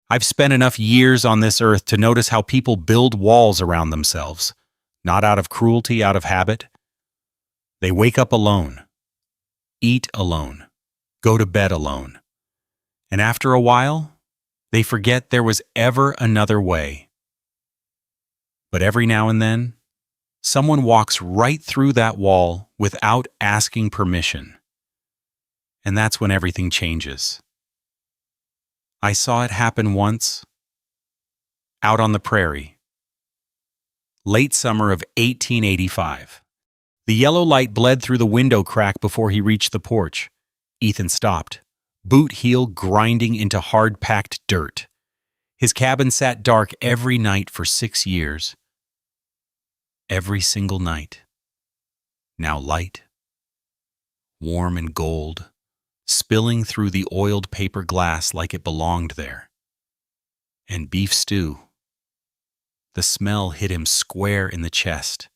I've spent enough years on this earth to notice how people build walls around themselves, not out of cruelty, out of habit. They wake up alone, eat alone, go to bed alone. And after a while, they forget there was ever another way. But every now and then, someone walks right through that wall without asking permission. And that's when everything changes. I saw it happen once, out on the prairie. Late summer of 1885. The yellow light bled through the window crack before he reached the porch. Ethan stopped, boot heel grinding into hard-packed dirt. His cabin sat dark every night for 6 years. Every single night. Now light, warm and gold, spilling through the oiled paper glass like it belonged there. And beef stew. The smell hit him square in the chest.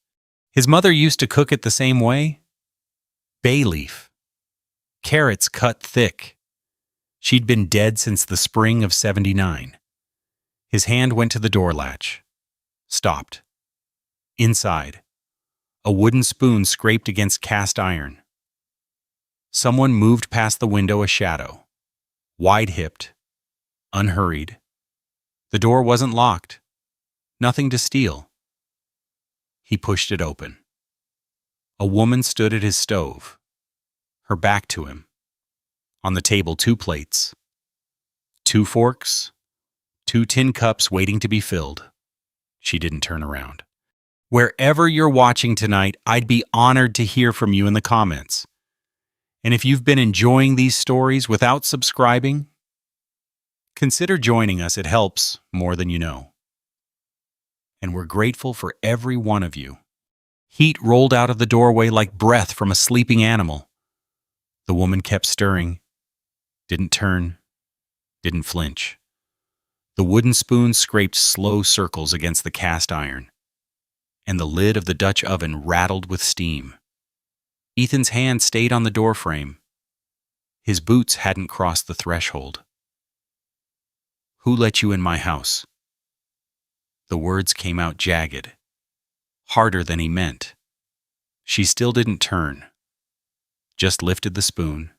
His mother used to cook it the same way. Bay leaf. Carrots cut thick. She'd been dead since the spring of '79. His hand went to the door latch. Stopped. Inside, a wooden spoon scraped against cast iron. Someone moved past the window, a shadow. Wide-hipped, unhurried. The door wasn't locked. Nothing to steal. He pushed it open. A woman stood at his stove, her back to him. On the table, 2 plates, 2 forks, 2 tin cups waiting to be filled. She didn't turn around. Wherever you're watching tonight, I'd be honored to hear from you in the comments. And if you've been enjoying these stories without subscribing, consider joining us. It helps more than you know. And we're grateful for every one of you. Heat rolled out of the doorway like breath from a sleeping animal. The woman kept stirring, didn't turn, didn't flinch. The wooden spoon scraped slow circles against the cast iron, and the lid of the Dutch oven rattled with steam. Ethan's hand stayed on the doorframe. His boots hadn't crossed the threshold. "Who let you in my house?" The words came out jagged, harder than he meant. She still didn't turn, just lifted the spoon,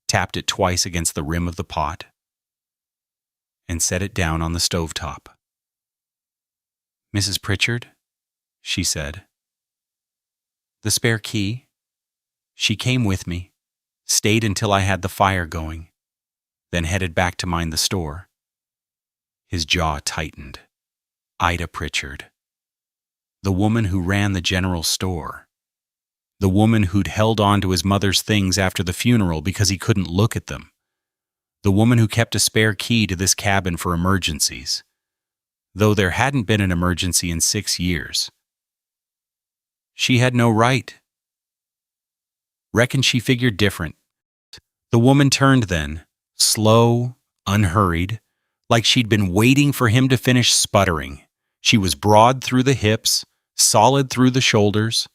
tapped it twice against the rim of the pot, and set it down on the stovetop. "Mrs. Pritchard," she said. "The spare key? She came with me, stayed until I had the fire going, then headed back to mind the store." His jaw tightened. Ida Pritchard. The woman who ran the general store. The woman who'd held on to his mother's things after the funeral because he couldn't look at them. The woman who kept a spare key to this cabin for emergencies, though there hadn't been an emergency in 6 years. She had no right. Reckon she figured different. The woman turned then, slow, unhurried, like she'd been waiting for him to finish sputtering. She was broad through the hips, solid through the shoulders.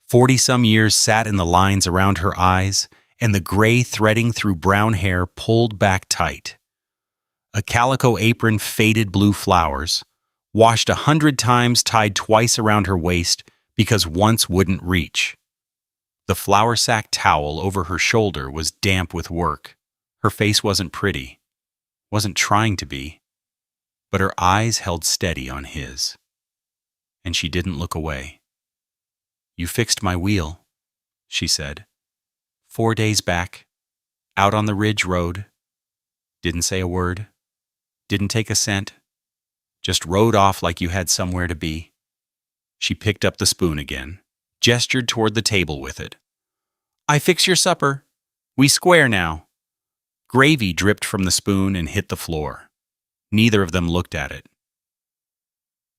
40-some years sat in the lines around her eyes, and the gray threading through brown hair pulled back tight. A calico apron, faded blue flowers, washed 100 times, tied twice around her waist because once wouldn't reach. The flour sack towel over her shoulder was damp with work. Her face wasn't pretty, wasn't trying to be, but her eyes held steady on his. And she didn't look away. "You fixed my wheel," she said. 4 days back, out on the Ridge Road. Didn't say a word, didn't take a cent, just rode off like you had somewhere to be." She picked up the spoon again, gestured toward the table with it. "I fix your supper. We square now." Gravy dripped from the spoon and hit the floor. Neither of them looked at it.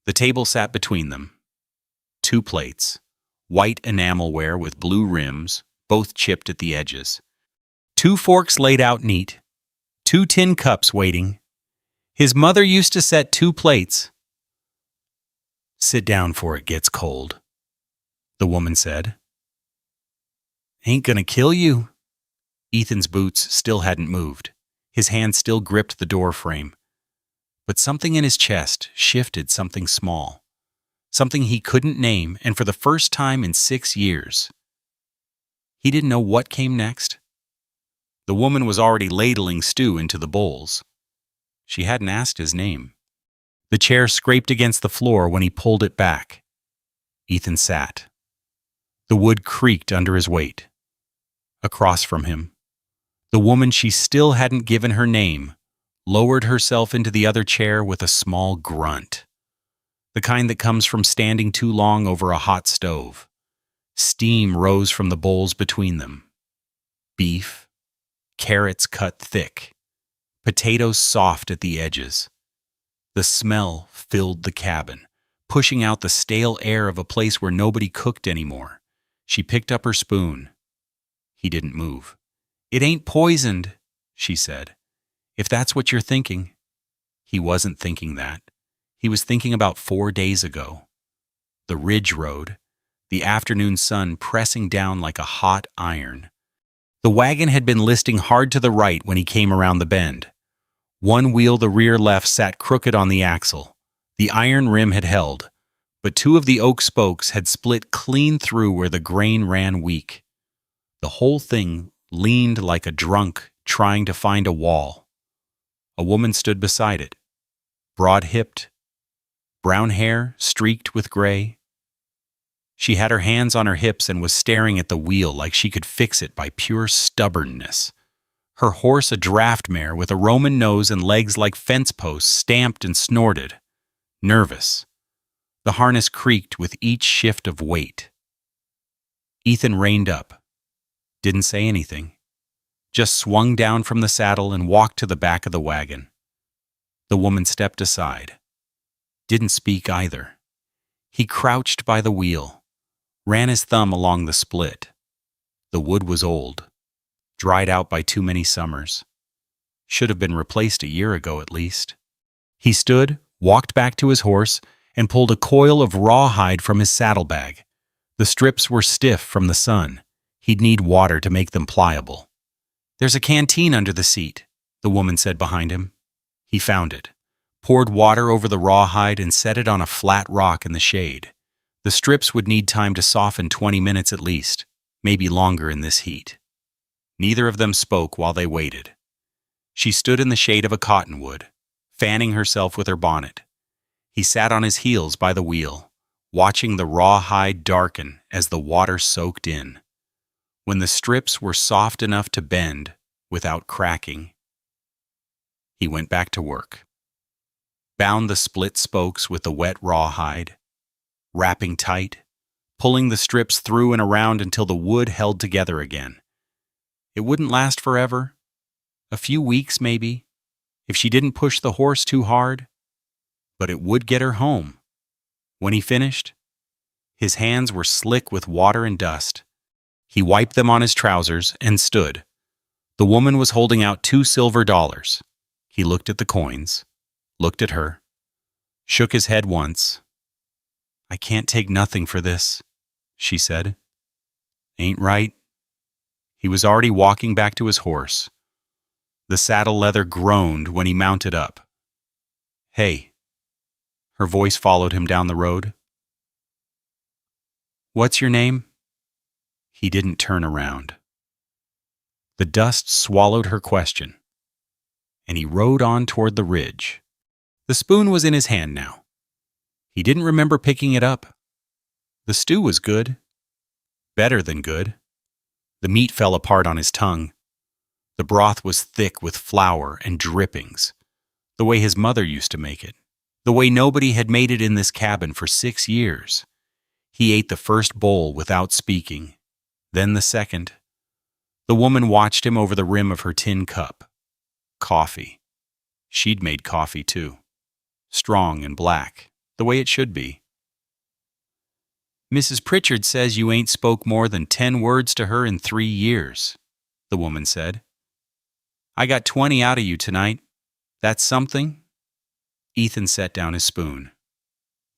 The table sat between them. 2 plates, white enamelware with blue rims, both chipped at the edges. 2 forks laid out neat. 2 tin cups waiting. His mother used to set 2 plates. "Sit down for it gets cold," the woman said. "Ain't gonna kill you." Ethan's boots still hadn't moved. His hand still gripped the door frame. But something in his chest shifted something small, something he couldn't name, and for the first time in 6 years. He didn't know what came next. The woman was already ladling stew into the bowls. She hadn't asked his name. The chair scraped against the floor when he pulled it back. Ethan sat. The wood creaked under his weight. Across from him, the woman she still hadn't given her name lowered herself into the other chair with a small grunt, the kind that comes from standing too long over a hot stove. Steam rose from the bowls between them. Beef, carrots cut thick, potatoes soft at the edges. The smell filled the cabin, pushing out the stale air of a place where nobody cooked anymore. She picked up her spoon. He didn't move. "It ain't poisoned," she said. "If that's what you're thinking." He wasn't thinking that. He was thinking about 4 days ago. The ridge road, the afternoon sun pressing down like a hot iron. The wagon had been listing hard to the right when he came around the bend. One wheel, the rear left, sat crooked on the axle. The iron rim had held, but 2 of the oak spokes had split clean through where the grain ran weak. The whole thing leaned like a drunk trying to find a wall. A woman stood beside it, broad-hipped, brown hair streaked with gray. She had her hands on her hips and was staring at the wheel like she could fix it by pure stubbornness. Her horse, a draft mare with a Roman nose and legs like fence posts, stamped and snorted, nervous. The harness creaked with each shift of weight. Ethan reined up, didn't say anything, just swung down from the saddle and walked to the back of the wagon. The woman stepped aside, didn't speak either. He crouched by the wheel, ran his thumb along the split. The wood was old, dried out by too many summers. Should have been replaced a year ago at least. He stood, walked back to his horse, and pulled a coil of rawhide from his saddlebag. The strips were stiff from the sun. He'd need water to make them pliable. "There's a canteen under the seat," the woman said behind him. He found it, poured water over the rawhide, and set it on a flat rock in the shade. The strips would need time to soften 20 minutes at least, maybe longer in this heat. Neither of them spoke while they waited. She stood in the shade of a cottonwood, fanning herself with her bonnet. He sat on his heels by the wheel, watching the rawhide darken as the water soaked in. When the strips were soft enough to bend without cracking, he went back to work. Bound the split spokes with the wet rawhide, wrapping tight, pulling the strips through and around until the wood held together again. It wouldn't last forever. A few weeks, maybe, if she didn't push the horse too hard. But it would get her home. When he finished, his hands were slick with water and dust. He wiped them on his trousers and stood. The woman was holding out $2 silver. He looked at the coins, looked at her, shook his head once. "I can't take nothing for this," she said. "Ain't right." He was already walking back to his horse. The saddle leather groaned when he mounted up. "Hey." Her voice followed him down the road. "What's your name?" He didn't turn around. The dust swallowed her question, and he rode on toward the ridge. The spoon was in his hand now. He didn't remember picking it up. The stew was good. Better than good. The meat fell apart on his tongue. The broth was thick with flour and drippings, the way his mother used to make it, the way nobody had made it in this cabin for 6 years. He ate the first bowl without speaking, then the second. The woman watched him over the rim of her tin cup. Coffee. She'd made coffee too. Strong and black, the way it should be. "Mrs. Pritchard says you ain't spoke more than 10 words to her in 3 years, the woman said. "I got 20 out of you tonight. That's something?" Ethan set down his spoon.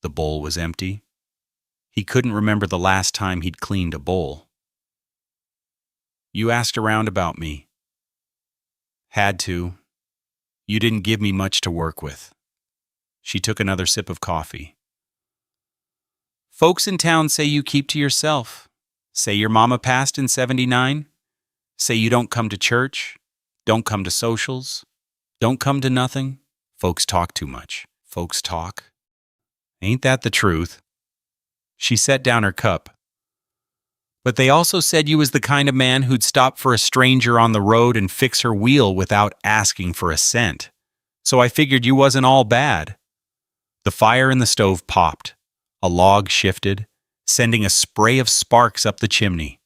The bowl was empty. He couldn't remember the last time he'd cleaned a bowl. "You asked around about me." "Had to. You didn't give me much to work with." She took another sip of coffee. Folks in town say you keep to yourself. Say your mama passed in 79. Say you don't come to church. Don't come to socials. Don't come to nothing. Folks talk too much. Folks talk. Ain't that the truth? She set down her cup. But they also said you was the kind of man who'd stop for a stranger on the road and fix her wheel without asking for a cent. So I figured you wasn't all bad. The fire in the stove popped. A log shifted, sending a spray of sparks up the chimney.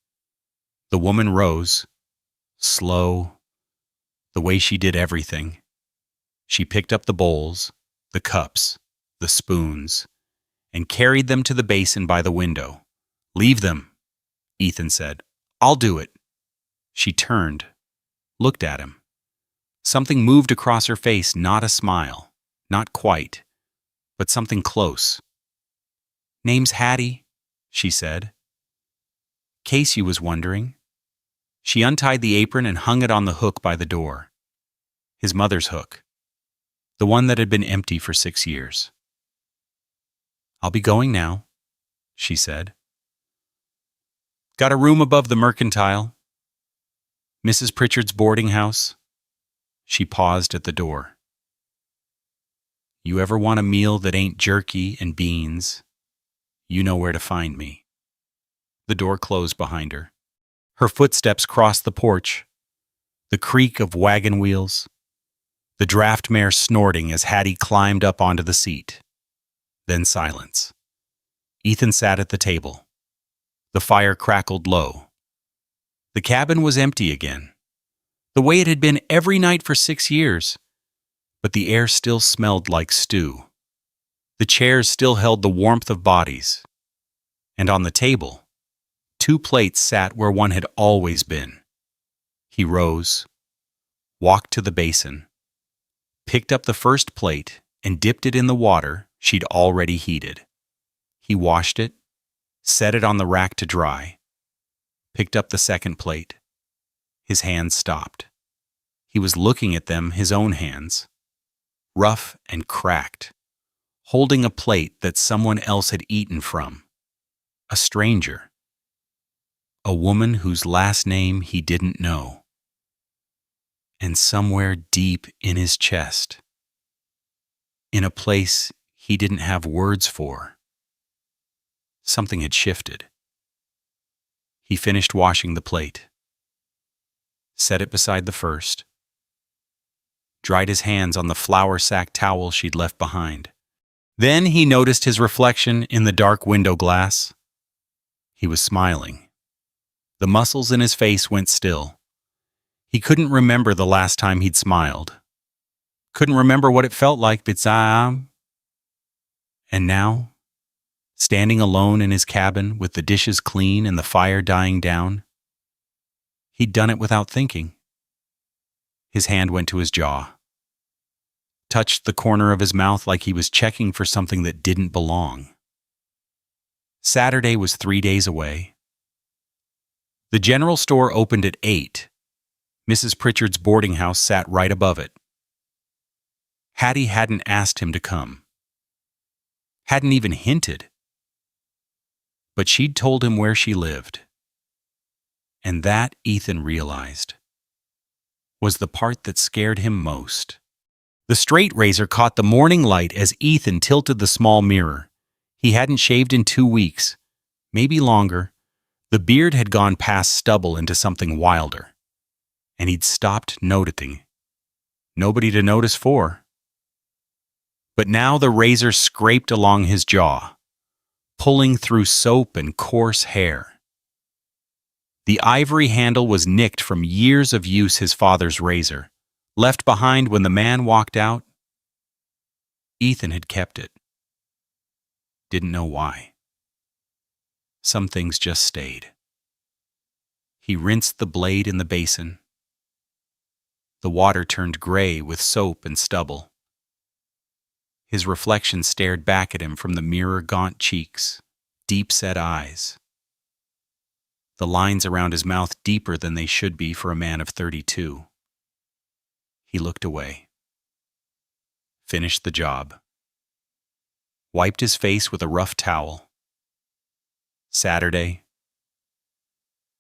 The woman rose, slow, the way she did everything. She picked up the bowls, the cups, the spoons, and carried them to the basin by the window. Leave them, Ethan said. I'll do it. She turned, looked at him. Something moved across her face, not a smile, not quite, but something close. Name's Hattie, she said. Casey was wondering. She untied the apron and hung it on the hook by the door. His mother's hook. The one that had been empty for 6 years. I'll be going now, she said. Got a room above the Mercantile. Mrs. Pritchard's boarding house. She paused at the door. You ever want a meal that ain't jerky and beans? You know where to find me. The door closed behind her. Her footsteps crossed the porch. The creak of wagon wheels. The draft mare snorting as Hattie climbed up onto the seat. Then silence. Ethan sat at the table. The fire crackled low. The cabin was empty again, the way it had been every night for 6 years, but the air still smelled like stew. The chairs still held the warmth of bodies, and on the table, 2 plates sat where one had always been. He rose, walked to the basin, picked up the first plate and dipped it in the water she'd already heated. He washed it, set it on the rack to dry, picked up the second plate. His hands stopped. He was looking at them, his own hands, rough and cracked, holding a plate that someone else had eaten from. A stranger. A woman whose last name he didn't know. And somewhere deep in his chest, in a place he didn't have words for, something had shifted. He finished washing the plate, set it beside the first, dried his hands on the flour sack towel she'd left behind. Then he noticed his reflection in the dark window glass. He was smiling. The muscles in his face went still. He couldn't remember the last time he'd smiled. Couldn't remember what it felt like, and now, standing alone in his cabin with the dishes clean and the fire dying down, he'd done it without thinking. His hand went to his jaw, touched the corner of his mouth like he was checking for something that didn't belong. Saturday was 3 days away. The general store opened at 8. Mrs. Pritchard's boarding house sat right above it. Hattie hadn't asked him to come. Hadn't even hinted. But she'd told him where she lived. And that, Ethan realized, was the part that scared him most. The straight razor caught the morning light as Ethan tilted the small mirror. He hadn't shaved in 2 weeks, maybe longer. The beard had gone past stubble into something wilder. And he'd stopped noticing. Nobody to notice for. But now the razor scraped along his jaw, pulling through soap and coarse hair. The ivory handle was nicked from years of use, his father's razor, left behind when the man walked out. Ethan had kept it. Didn't know why. Some things just stayed. He rinsed the blade in the basin. The water turned gray with soap and stubble. His reflection stared back at him from the mirror, gaunt cheeks, deep-set eyes. The lines around his mouth deeper than they should be for a man of 32. He looked away. Finished the job. wiped his face with a rough towel. Saturday.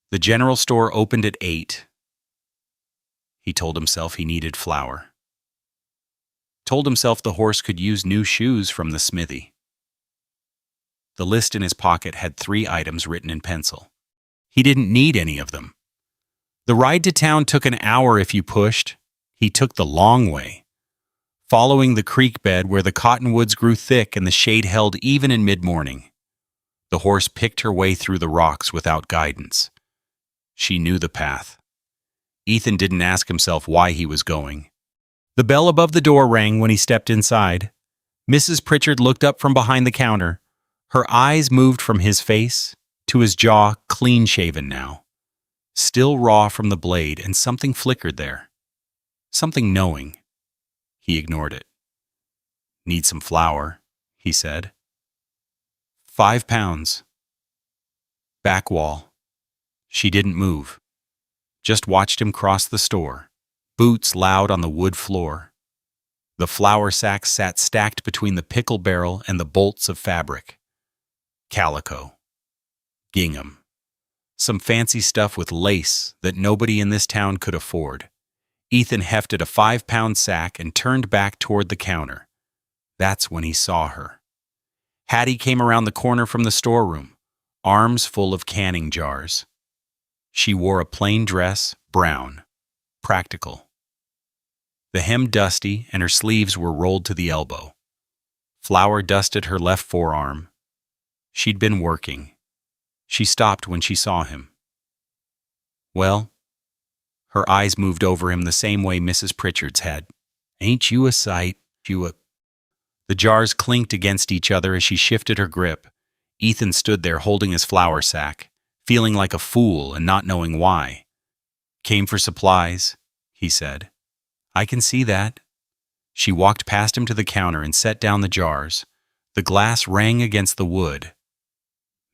The general store opened at 8. He told himself he needed flour. Told himself the horse could use new shoes from the smithy. The list in his pocket had 3 items written in pencil. He didn't need any of them. The ride to town took an hour if you pushed. He took the long way, following the creek bed where the cottonwoods grew thick and the shade held even in mid-morning. The horse picked her way through the rocks without guidance. She knew the path. Ethan didn't ask himself why he was going. The bell above the door rang when he stepped inside. Mrs. Pritchard looked up from behind the counter. Her eyes moved from his face to his jaw, clean-shaven now, still raw from the blade, and something flickered there. Something knowing. He ignored it. "Need some flour," he said. 5 pounds. Back wall. She didn't move. Just watched him cross the store, boots loud on the wood floor. The flour sacks sat stacked between the pickle barrel and the bolts of fabric. Calico. Gingham. Some fancy stuff with lace that nobody in this town could afford. Ethan hefted a 5-pound sack and turned back toward the counter. That's when he saw her. Hattie came around the corner from the storeroom, arms full of canning jars. She wore a plain dress, brown, practical. The hem dusty and her sleeves were rolled to the elbow. Flour dusted her left forearm. She'd been working. She stopped when she saw him. "Well?" Her eyes moved over him the same way Mrs. Pritchard's had. "Ain't you a sight? The jars clinked against each other as she shifted her grip. Ethan stood there holding his flour sack, feeling like a fool and not knowing why. "Came for supplies," he said. "I can see that." She walked past him to the counter and set down the jars. The glass rang against the wood.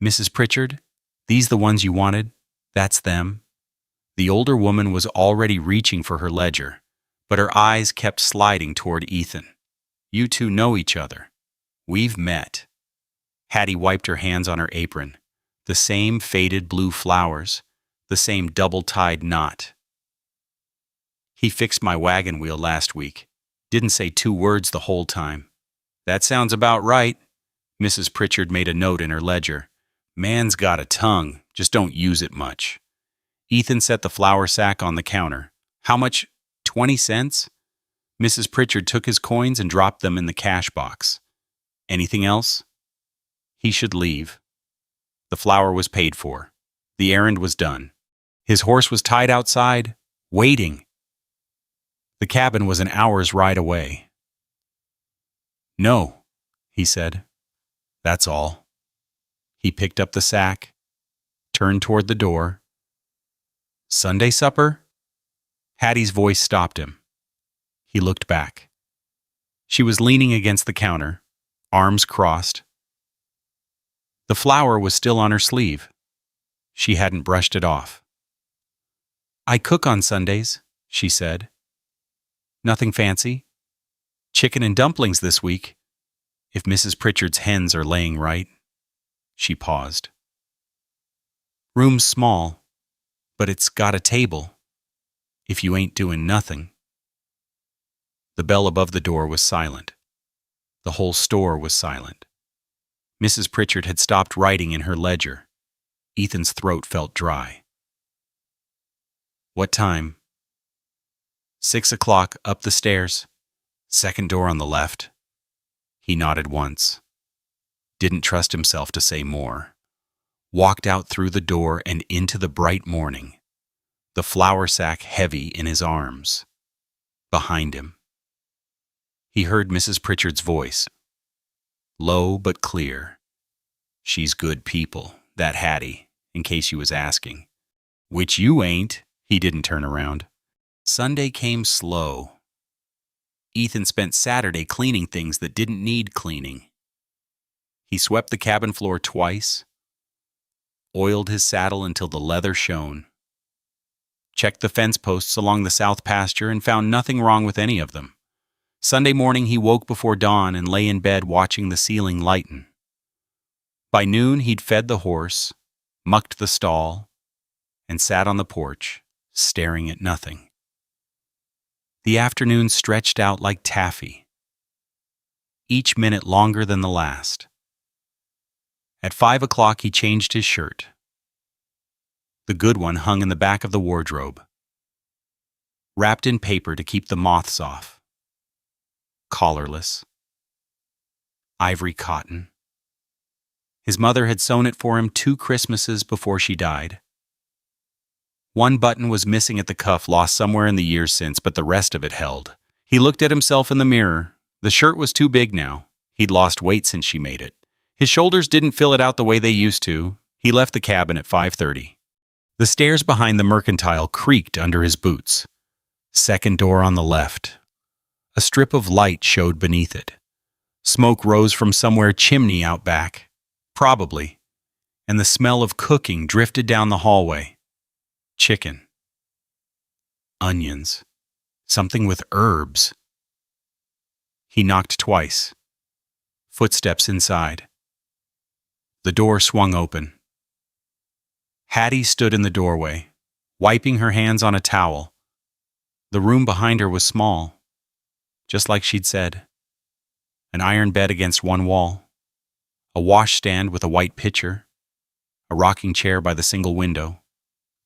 "Mrs. Pritchard, these the ones you wanted? That's them." The older woman was already reaching for her ledger, but her eyes kept sliding toward Ethan. "You two know each other. We've met." Hattie wiped her hands on her apron. The same faded blue flowers, the same double-tied knot. "He fixed my wagon wheel last week. Didn't say 2 words the whole time." "That sounds about right." Mrs. Pritchard made a note in her ledger. "Man's got a tongue, just don't use it much." Ethan set the flour sack on the counter. "How much? 20 cents? Mrs. Pritchard took his coins and dropped them in the cash box. "Anything else?" He should leave. The flour was paid for. The errand was done. His horse was tied outside, waiting. The cabin was an hour's ride away. "No," he said. "That's all." He picked up the sack, turned toward the door. "Sunday supper?" Hattie's voice stopped him. He looked back. She was leaning against the counter, arms crossed. The flour was still on her sleeve. She hadn't brushed it off. "I cook on Sundays," she said. "Nothing fancy. Chicken and dumplings this week, if Mrs. Pritchard's hens are laying right." She paused. "Room's small, but it's got a table, if you ain't doing nothing." The bell above the door was silent. The whole store was silent. Mrs. Pritchard had stopped writing in her ledger. Ethan's throat felt dry. "What time?" 6 o'clock, up the stairs. Second door on the left." He nodded once. Didn't trust himself to say more. Walked out through the door and into the bright morning, the flour sack heavy in his arms. Behind him. He heard Mrs. Pritchard's voice, low but clear. "She's good people, that Hattie, in case you was asking." "Which you ain't." He didn't turn around. Sunday came slow. Ethan spent Saturday cleaning things that didn't need cleaning. He swept the cabin floor twice, oiled his saddle until the leather shone, checked the fence posts along the south pasture and found nothing wrong with any of them. Sunday morning he woke before dawn and lay in bed watching the ceiling lighten. By noon he'd fed the horse, mucked the stall, and sat on the porch, staring at nothing. The afternoon stretched out like taffy, each minute longer than the last. At 5 o'clock he changed his shirt. The good one hung in the back of the wardrobe, wrapped in paper to keep the moths off. Collarless. Ivory cotton. His mother had sewn it for him 2 Christmases before she died. One button was missing at the cuff, lost somewhere in the years since, but the rest of it held. He looked at himself in the mirror. The shirt was too big now. He'd lost weight since she made it. His shoulders didn't fill it out the way they used to. He left the cabin at 5:30. The stairs behind the mercantile creaked under his boots. Second door on the left. A strip of light showed beneath it. Smoke rose from somewhere chimney out back, probably, and the smell of cooking drifted down the hallway. Chicken. Onions. Something with herbs. He knocked twice. Footsteps inside. The door swung open. Hattie stood in the doorway, wiping her hands on a towel. The room behind her was small, just like she'd said. An iron bed against one wall, a washstand with a white pitcher, a rocking chair by the single window,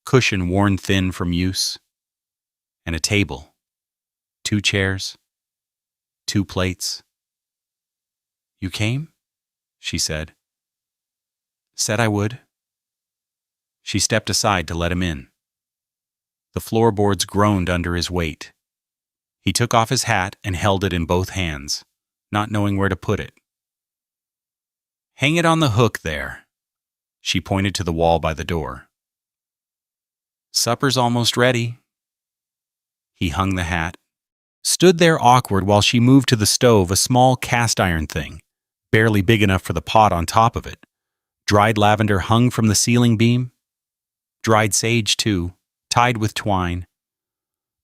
cushion worn thin from use, and a table, 2 chairs, 2 plates. "You came?" she said. "Said I would." She stepped aside to let him in. The floorboards groaned under his weight. He took off his hat and held it in both hands, not knowing where to put it. "Hang it on the hook there." She pointed to the wall by the door. "Supper's almost ready." He hung the hat, stood there awkward while she moved to the stove, a small cast iron thing, barely big enough for the pot on top of it. Dried lavender hung from the ceiling beam. Dried sage, too, tied with twine.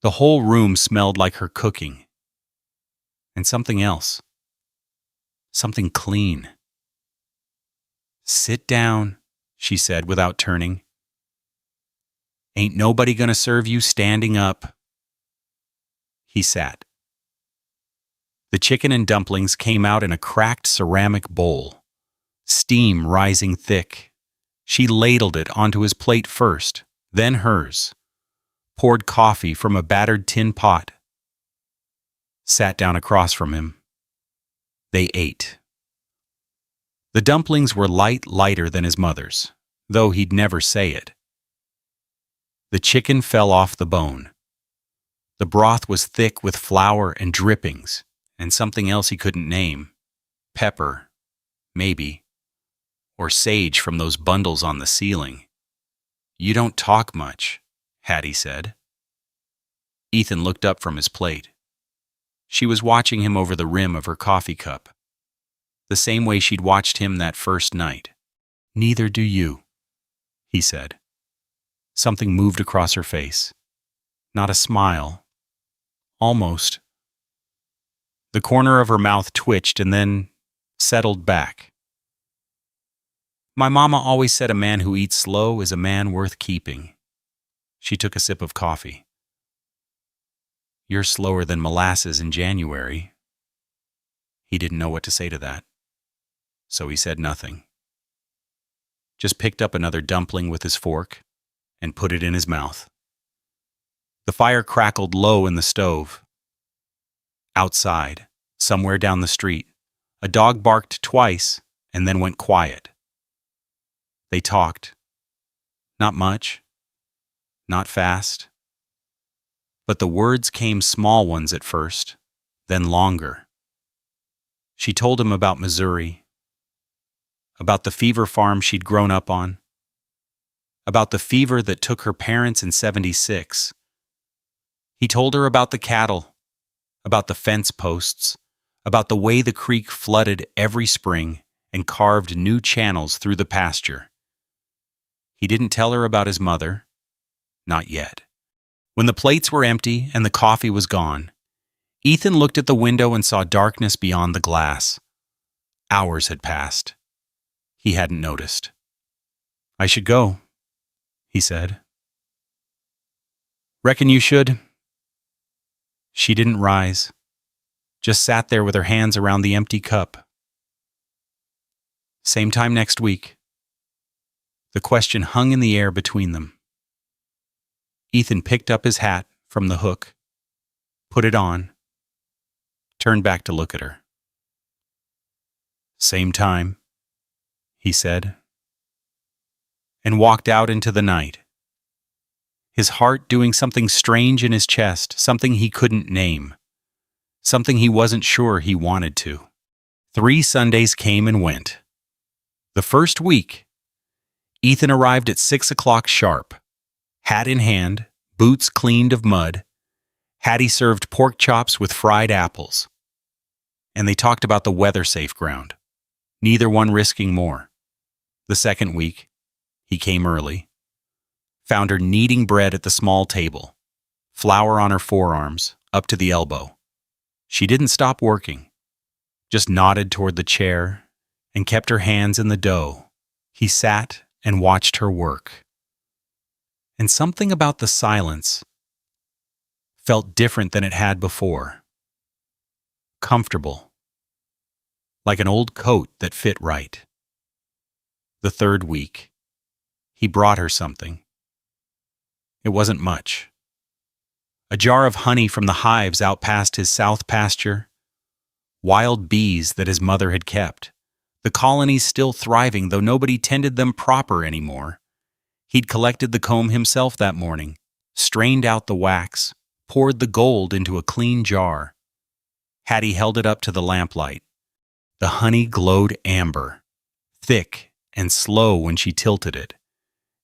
The whole room smelled like her cooking. And something else. Something clean. "Sit down," she said without turning. "Ain't nobody gonna serve you standing up." He sat. The chicken and dumplings came out in a cracked ceramic bowl, steam rising thick. She ladled it onto his plate first, then hers, poured coffee from a battered tin pot, sat down across from him. They ate. The dumplings were lighter than his mother's, though he'd never say it. The chicken fell off the bone. The broth was thick with flour and drippings, and something else he couldn't name. Pepper, maybe, or sage from those bundles on the ceiling. "You don't talk much," Hattie said. Ethan looked up from his plate. She was watching him over the rim of her coffee cup, the same way she'd watched him that first night. "Neither do you," he said. Something moved across her face. Not a smile. Almost. The corner of her mouth twitched and then settled back. "My mama always said a man who eats slow is a man worth keeping." She took a sip of coffee. "You're slower than molasses in January." He didn't know what to say to that, so he said nothing. Just picked up another dumpling with his fork and put it in his mouth. The fire crackled low in the stove. Outside, somewhere down the street, a dog barked twice and then went quiet. They talked. Not much. Not fast. But the words came small ones at first, then longer. She told him about Missouri, about the fever farm she'd grown up on, about the fever that took her parents in '76. He told her about the cattle, about the fence posts, about the way the creek flooded every spring and carved new channels through the pasture. He didn't tell her about his mother. Not yet. When the plates were empty and the coffee was gone, Ethan looked at the window and saw darkness beyond the glass. Hours had passed. He hadn't noticed. "I should go," he said. "Reckon you should?" She didn't rise, just sat there with her hands around the empty cup. "Same time next week." The question hung in the air between them. Ethan picked up his hat from the hook, put it on, turned back to look at her. "Same time," he said, and walked out into the night. His heart doing something strange in his chest, something he couldn't name, something he wasn't sure he wanted to. 3 Sundays came and went. The first week, Ethan arrived at 6 o'clock sharp, hat in hand, boots cleaned of mud. Hattie served pork chops with fried apples. And they talked about the weather-safe ground, neither one risking more. The second week, he came early, found her kneading bread at the small table, flour on her forearms, up to the elbow. She didn't stop working, just nodded toward the chair and kept her hands in the dough. He sat and watched her work. And something about the silence felt different than it had before. Comfortable, like an old coat that fit right. The third week, he brought her something. It wasn't much. A jar of honey from the hives out past his south pasture, wild bees that his mother had kept, the colonies still thriving though nobody tended them proper anymore. He'd collected the comb himself that morning, strained out the wax, poured the gold into a clean jar. Hattie held it up to the lamplight. The honey glowed amber, thick and slow when she tilted it.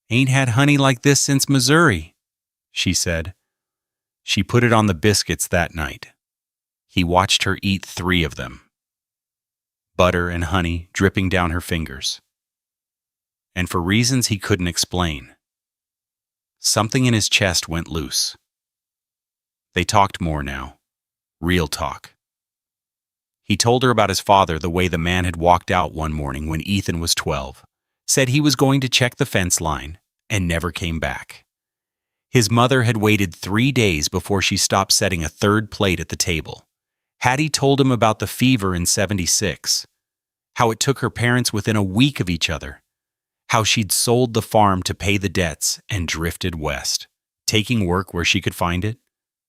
"Ain't had honey like this since Missouri," she said. She put it on the biscuits that night. He watched her eat 3 of them. Butter and honey dripping down her fingers. And for reasons he couldn't explain, something in his chest went loose. They talked more now. Real talk. He told her about his father, the way the man had walked out one morning when Ethan was 12, said he was going to check the fence line, and never came back. His mother had waited 3 days before she stopped setting a 3rd plate at the table. Hattie told him about the fever in '76, how it took her parents within a week of each other, how she'd sold the farm to pay the debts and drifted west, taking work where she could find it,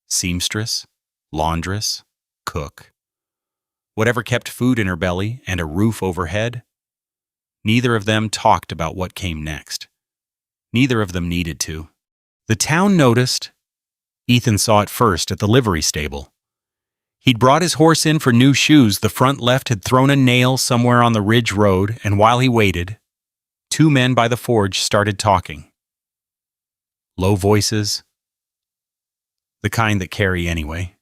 seamstress, laundress, cook. Whatever kept food in her belly and a roof overhead. Neither of them talked about what came next. Neither of them needed to. The town noticed. Ethan saw it first at the livery stable. He'd brought his horse in for new shoes. The front left had thrown a nail somewhere on the ridge road, and while he waited, 2 men by the forge started talking. Low voices, the kind that carry anyway.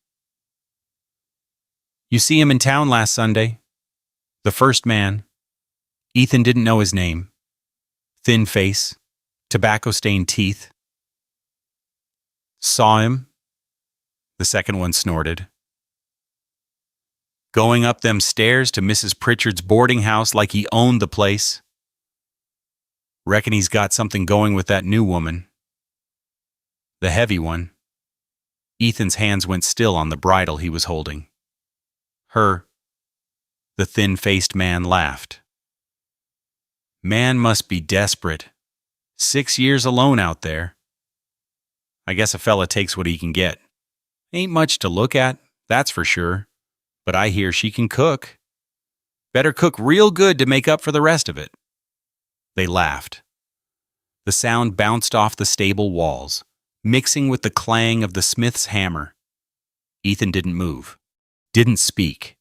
"You see him in town last Sunday?" The first man, Ethan didn't know his name. Thin face, tobacco-stained teeth. "Saw him?" The second one snorted. "Going up them stairs to Mrs. Pritchard's boarding house like he owned the place. Reckon he's got something going with that new woman. The heavy one." Ethan's hands went still on the bridle he was holding. "Her." The thin-faced man laughed. "Man must be desperate. 6 years alone out there. I guess a fella takes what he can get. Ain't much to look at, that's for sure. But I hear she can cook. Better cook real good to make up for the rest of it." They laughed. The sound bounced off the stable walls, mixing with the clang of the smith's hammer. Ethan didn't move, didn't speak.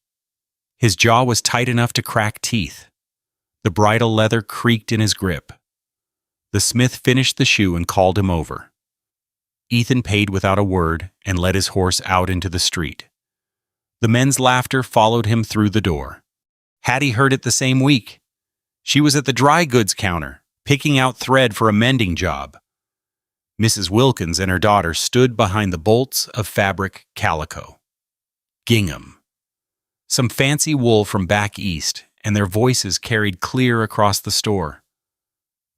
His jaw was tight enough to crack teeth. The bridle leather creaked in his grip. The smith finished the shoe and called him over. Ethan paid without a word and led his horse out into the street. The men's laughter followed him through the door. Hattie heard it the same week. She was at the dry goods counter, picking out thread for a mending job. Mrs. Wilkins and her daughter stood behind the bolts of fabric calico. gingham. Some fancy wool from back east, and their voices carried clear across the store.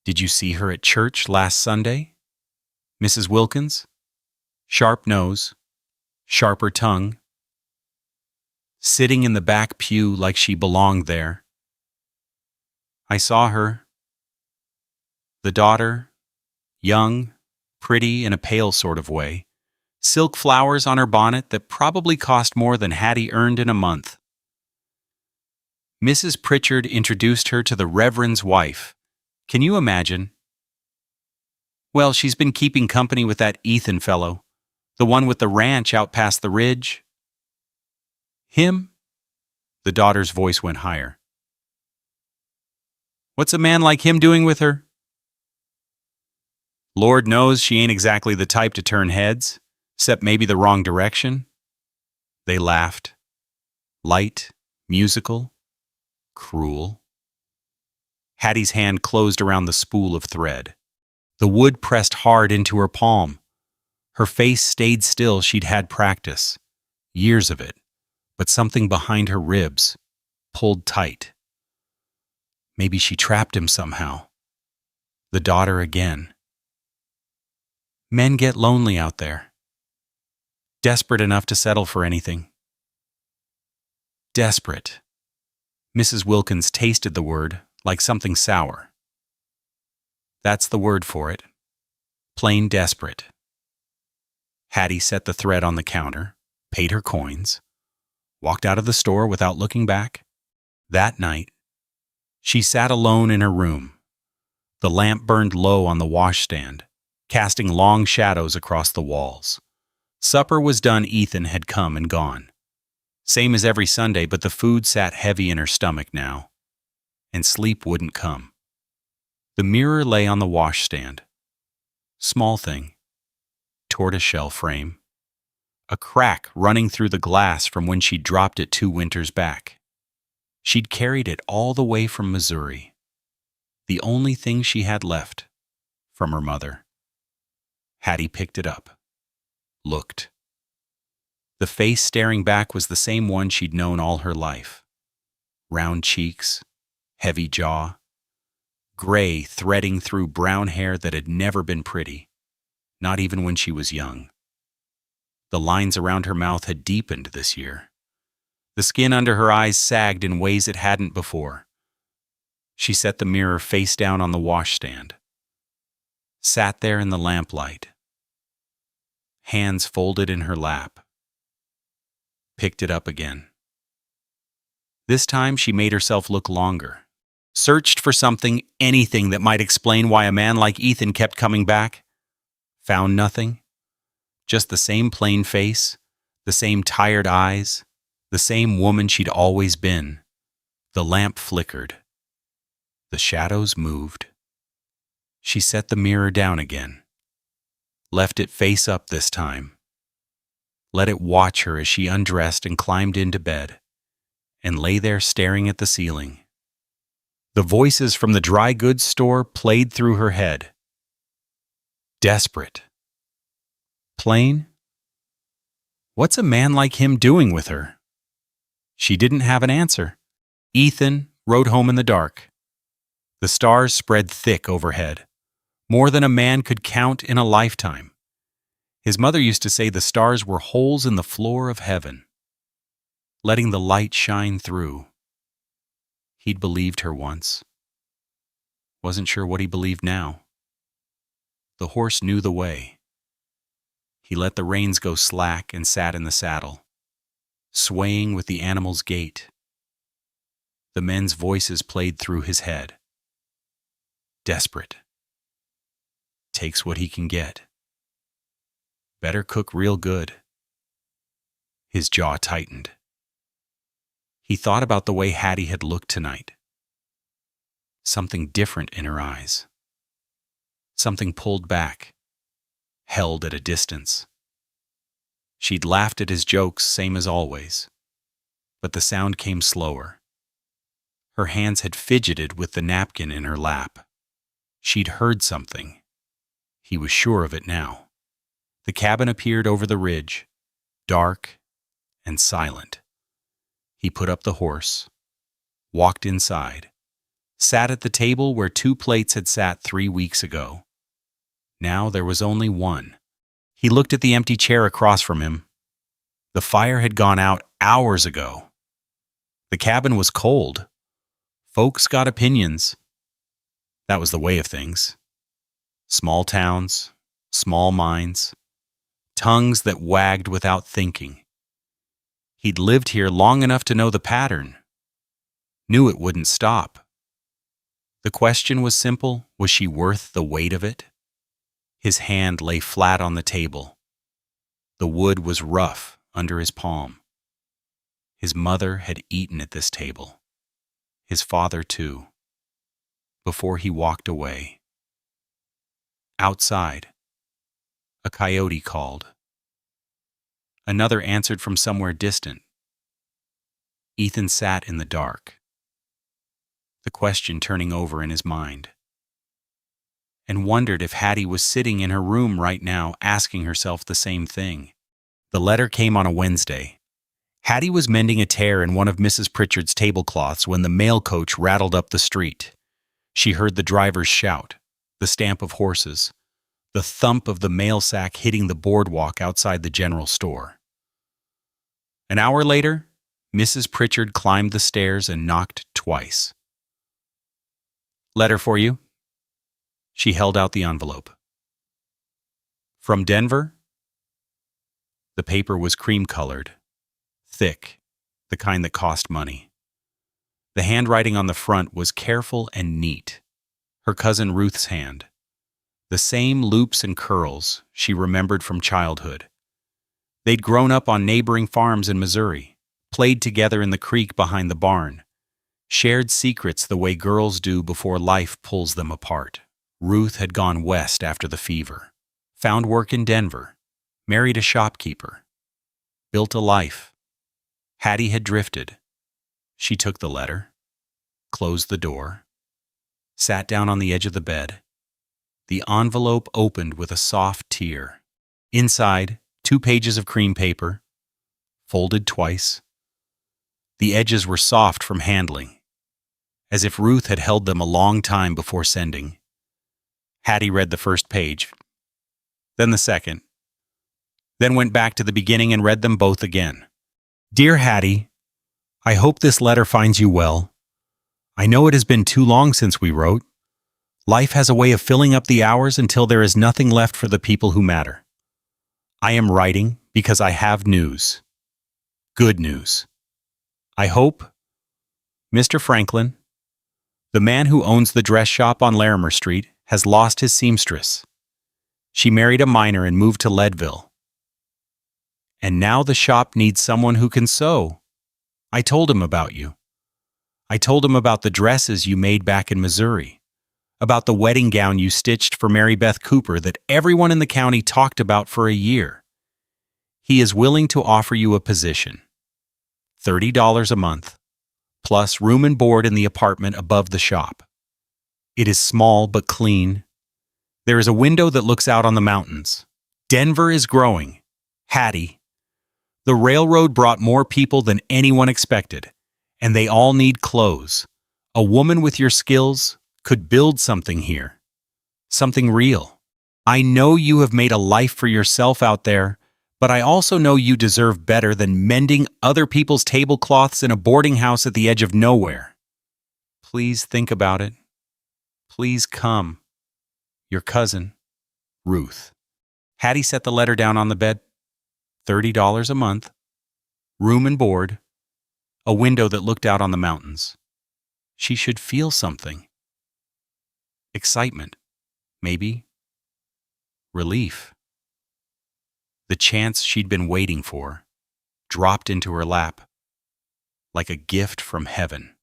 Did you see her at church last Sunday? Mrs. Wilkins? Sharp nose, sharper tongue. Sitting in the back pew like she belonged there. I saw her. The daughter, young, pretty in a pale sort of way, silk flowers on her bonnet that probably cost more than Hattie earned in a month. Mrs. Pritchard introduced her to the Reverend's wife. Can you imagine? Well, she's been keeping company with that Ethan fellow, the one with the ranch out past the ridge. Him? The daughter's voice went higher. What's a man like him doing with her? Lord knows she ain't exactly the type to turn heads, except maybe the wrong direction. They laughed. Light, musical, cruel. Hattie's hand closed around the spool of thread. The wood pressed hard into her palm. Her face stayed still. She'd had practice. Years of it. But something behind her ribs pulled tight. Maybe she trapped him somehow. The daughter again. Men get lonely out there. Desperate enough to settle for anything. Desperate. Mrs. Wilkins tasted the word like something sour. That's the word for it. Plain desperate. Hattie set the thread on the counter, paid her coins, walked out of the store without looking back. That night, she sat alone in her room. The lamp burned low on the washstand, casting long shadows across the walls. Supper was done. Ethan had come and gone. Same as every Sunday, but the food sat heavy in her stomach now, and sleep wouldn't come. The mirror lay on the washstand. Small thing. Tortoiseshell frame. A crack running through the glass from when she'd dropped it 2 winters back. She'd carried it all the way from Missouri. The only thing she had left from her mother. Hattie picked it up. Looked. The face staring back was the same one she'd known all her life. Round cheeks, heavy jaw, gray threading through brown hair that had never been pretty, not even when she was young. The lines around her mouth had deepened this year. The skin under her eyes sagged in ways it hadn't before. She set the mirror face down on the washstand. Sat there in the lamplight. Hands folded in her lap. Picked it up again. This time she made herself look longer. Searched for something, anything that might explain why a man like Ethan kept coming back. Found nothing. Just the same plain face, the same tired eyes, the same woman she'd always been. The lamp flickered. The shadows moved. She set the mirror down again. Left it face up this time. Let it watch her as she undressed and climbed into bed, and lay there staring at the ceiling. The voices from the dry goods store played through her head. Desperate. Plain? What's a man like him doing with her? She didn't have an answer. Ethan rode home in the dark. The stars spread thick overhead, more than a man could count in a lifetime. His mother used to say the stars were holes in the floor of heaven, letting the light shine through. He'd believed her once. Wasn't sure what he believed now. The horse knew the way. He let the reins go slack and sat in the saddle, swaying with the animal's gait. The men's voices played through his head. Desperate. Takes what he can get. Better cook real good. His jaw tightened. He thought about the way Hattie had looked tonight. Something different in her eyes. Something pulled back, held at a distance. She'd laughed at his jokes, same as always, but the sound came slower. Her hands had fidgeted with the napkin in her lap. She'd heard something. He was sure of it now. The cabin appeared over the ridge, dark and silent. He put up the horse, walked inside, sat at the table where 2 plates had sat 3 weeks ago. Now there was only one. He looked at the empty chair across from him. The fire had gone out hours ago. The cabin was cold. Folks got opinions. That was the way of things. Small towns, small minds, tongues that wagged without thinking. He'd lived here long enough to know the pattern. Knew it wouldn't stop. The question was simple: was she worth the weight of it? His hand lay flat on the table. The wood was rough under his palm. His mother had eaten at this table. His father, too. Before he walked away. Outside, a coyote called. Another answered from somewhere distant. Ethan sat in the dark, the question turning over in his mind, and wondered if Hattie was sitting in her room right now asking herself the same thing. The letter came on a Wednesday. Hattie was mending a tear in one of Mrs. Pritchard's tablecloths when the mail coach rattled up the street. She heard the driver's shout, the stamp of horses, the thump of the mail sack hitting the boardwalk outside the general store. An hour later, Mrs. Pritchard climbed the stairs and knocked twice. "Letter for you." She held out the envelope. "From Denver?" The paper was cream-colored, thick, the kind that cost money. The handwriting on the front was careful and neat, her cousin Ruth's hand. The same loops and curls she remembered from childhood. They'd grown up on neighboring farms in Missouri, played together in the creek behind the barn, shared secrets the way girls do before life pulls them apart. Ruth had gone west after the fever, found work in Denver, married a shopkeeper, built a life. Hattie had drifted. She took the letter, closed the door, sat down on the edge of the bed. The envelope opened with a soft tear. Inside, 2 pages of cream paper, folded twice. The edges were soft from handling, as if Ruth had held them a long time before sending. Hattie read the first page, then the second, then went back to the beginning and read them both again. "Dear Hattie, I hope this letter finds you well. I know it has been too long since we wrote. Life has a way of filling up the hours until there is nothing left for the people who matter. I am writing because I have news. Good news. I hope Mr. Franklin, the man who owns the dress shop on Larimer Street, has lost his seamstress. She married a miner and moved to Leadville. And now the shop needs someone who can sew. I told him about you. I told him about the dresses you made back in Missouri, about the wedding gown you stitched for Mary Beth Cooper that everyone in the county talked about for a year. He is willing to offer you a position, $30 a month, plus room and board in the apartment above the shop. It is small but clean. There is a window that looks out on the mountains. Denver is growing. Hattie, the railroad brought more people than anyone expected, and they all need clothes. A woman with your skills could build something here, something real. I know you have made a life for yourself out there, but I also know you deserve better than mending other people's tablecloths in a boarding house at the edge of nowhere. Please think about it. Please come. Your cousin, Ruth." Hattie set the letter down on the bed. $30 a month, room and board, a window that looked out on the mountains. She should feel something. Excitement, maybe. Relief. The chance she'd been waiting for dropped into her lap like a gift from heaven.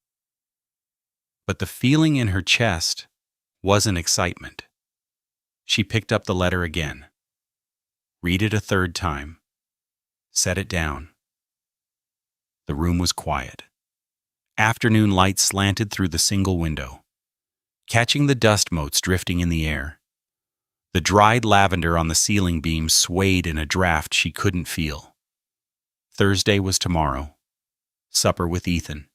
But the feeling in her chest wasn't excitement. She picked up the letter again, read it a third time, set it down. The room was quiet. Afternoon light slanted through the single window, catching the dust motes drifting in the air. The dried lavender on the ceiling beam swayed in a draft she couldn't feel. Thursday was tomorrow. Supper with Ethan.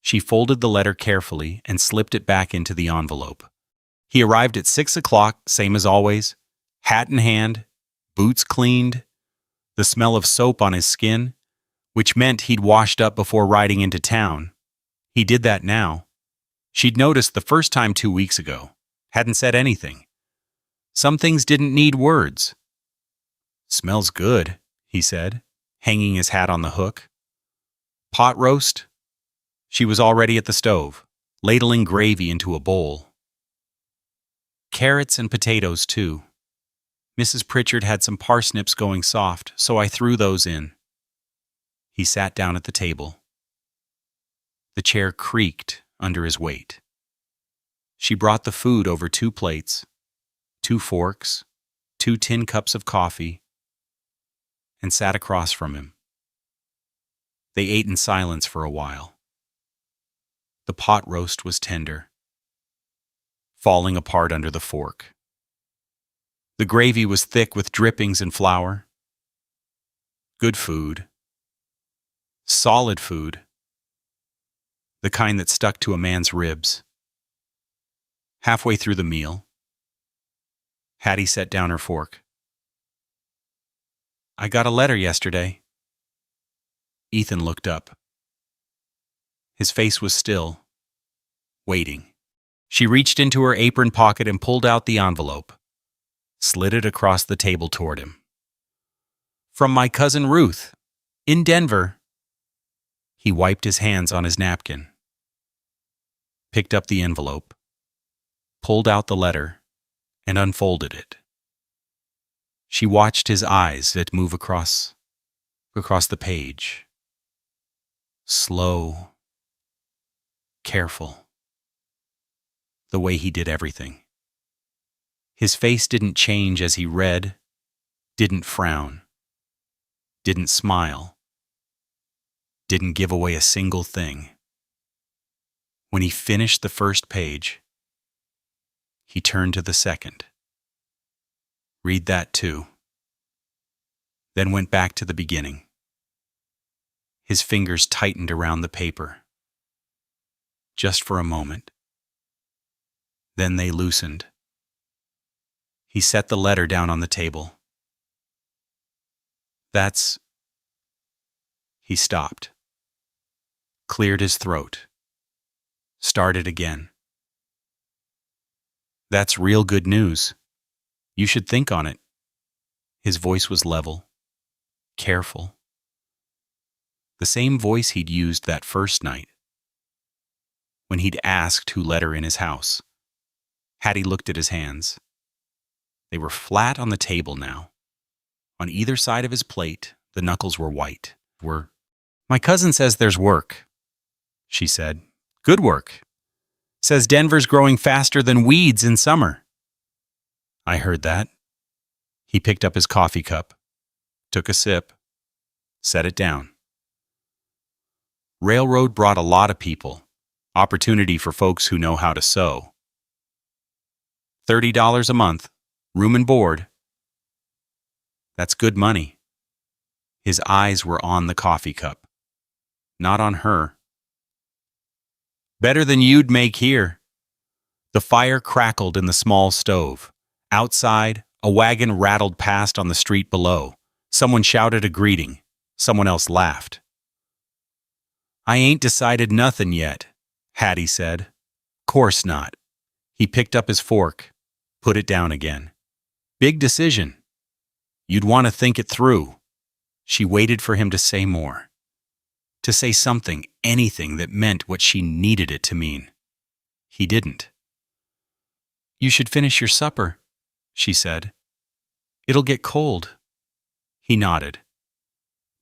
She folded the letter carefully and slipped it back into the envelope. He arrived at 6 o'clock, same as always, hat in hand, boots cleaned, the smell of soap on his skin, which meant he'd washed up before riding into town. He did that now. She'd noticed the first time 2 weeks ago. Hadn't said anything. Some things didn't need words. "Smells good," he said, hanging his hat on the hook. "Pot roast?" She was already at the stove, ladling gravy into a bowl. "Carrots and potatoes, too. Mrs. Pritchard had some parsnips going soft, so I threw those in." He sat down at the table. The chair creaked under his weight. She brought the food over 2 plates, 2 forks, 2 tin cups of coffee, and sat across from him. They ate in silence for a while. The pot roast was tender, falling apart under the fork. The gravy was thick with drippings and flour. Good food. Solid food. The kind that stuck to a man's ribs. Halfway through the meal, Hattie set down her fork. "I got a letter yesterday." Ethan looked up. His face was still, waiting. She reached into her apron pocket and pulled out the envelope, slid it across the table toward him. "From my cousin Ruth, in Denver." He wiped his hands on his napkin, picked up the envelope, pulled out the letter, and unfolded it. She watched his eyes that move across the page. Slow, careful. The way he did everything. His face didn't change as he read, didn't frown, didn't smile, didn't give away a single thing. When he finished the first page, he turned to the second. "Read that too." Then went back to the beginning. His fingers tightened around the paper. Just for a moment. Then they loosened. He set the letter down on the table. "That's..." He stopped. Cleared his throat. Started again. "That's real good news. You should think on it." His voice was level, careful. The same voice he'd used that first night, when he'd asked who let her in his house. Hattie looked at his hands. They were flat on the table now. On either side of his plate, the knuckles were white. "My cousin says there's work," she said. "Good work. Says Denver's growing faster than weeds in summer." "I heard that." He picked up his coffee cup, took a sip, set it down. "Railroad brought a lot of people. Opportunity for folks who know how to sew. $30 a month, room and board. That's good money." His eyes were on the coffee cup, not on her. "Better than you'd make here." The fire crackled in the small stove. Outside, a wagon rattled past on the street below. Someone shouted a greeting. Someone else laughed. "I ain't decided nothin' yet," Hattie said. "Course not." He picked up his fork, put it down again. "Big decision. You'd want to think it through." She waited for him to say more. To say something, anything that meant what she needed it to mean. He didn't. "You should finish your supper," she said. "It'll get cold." He nodded,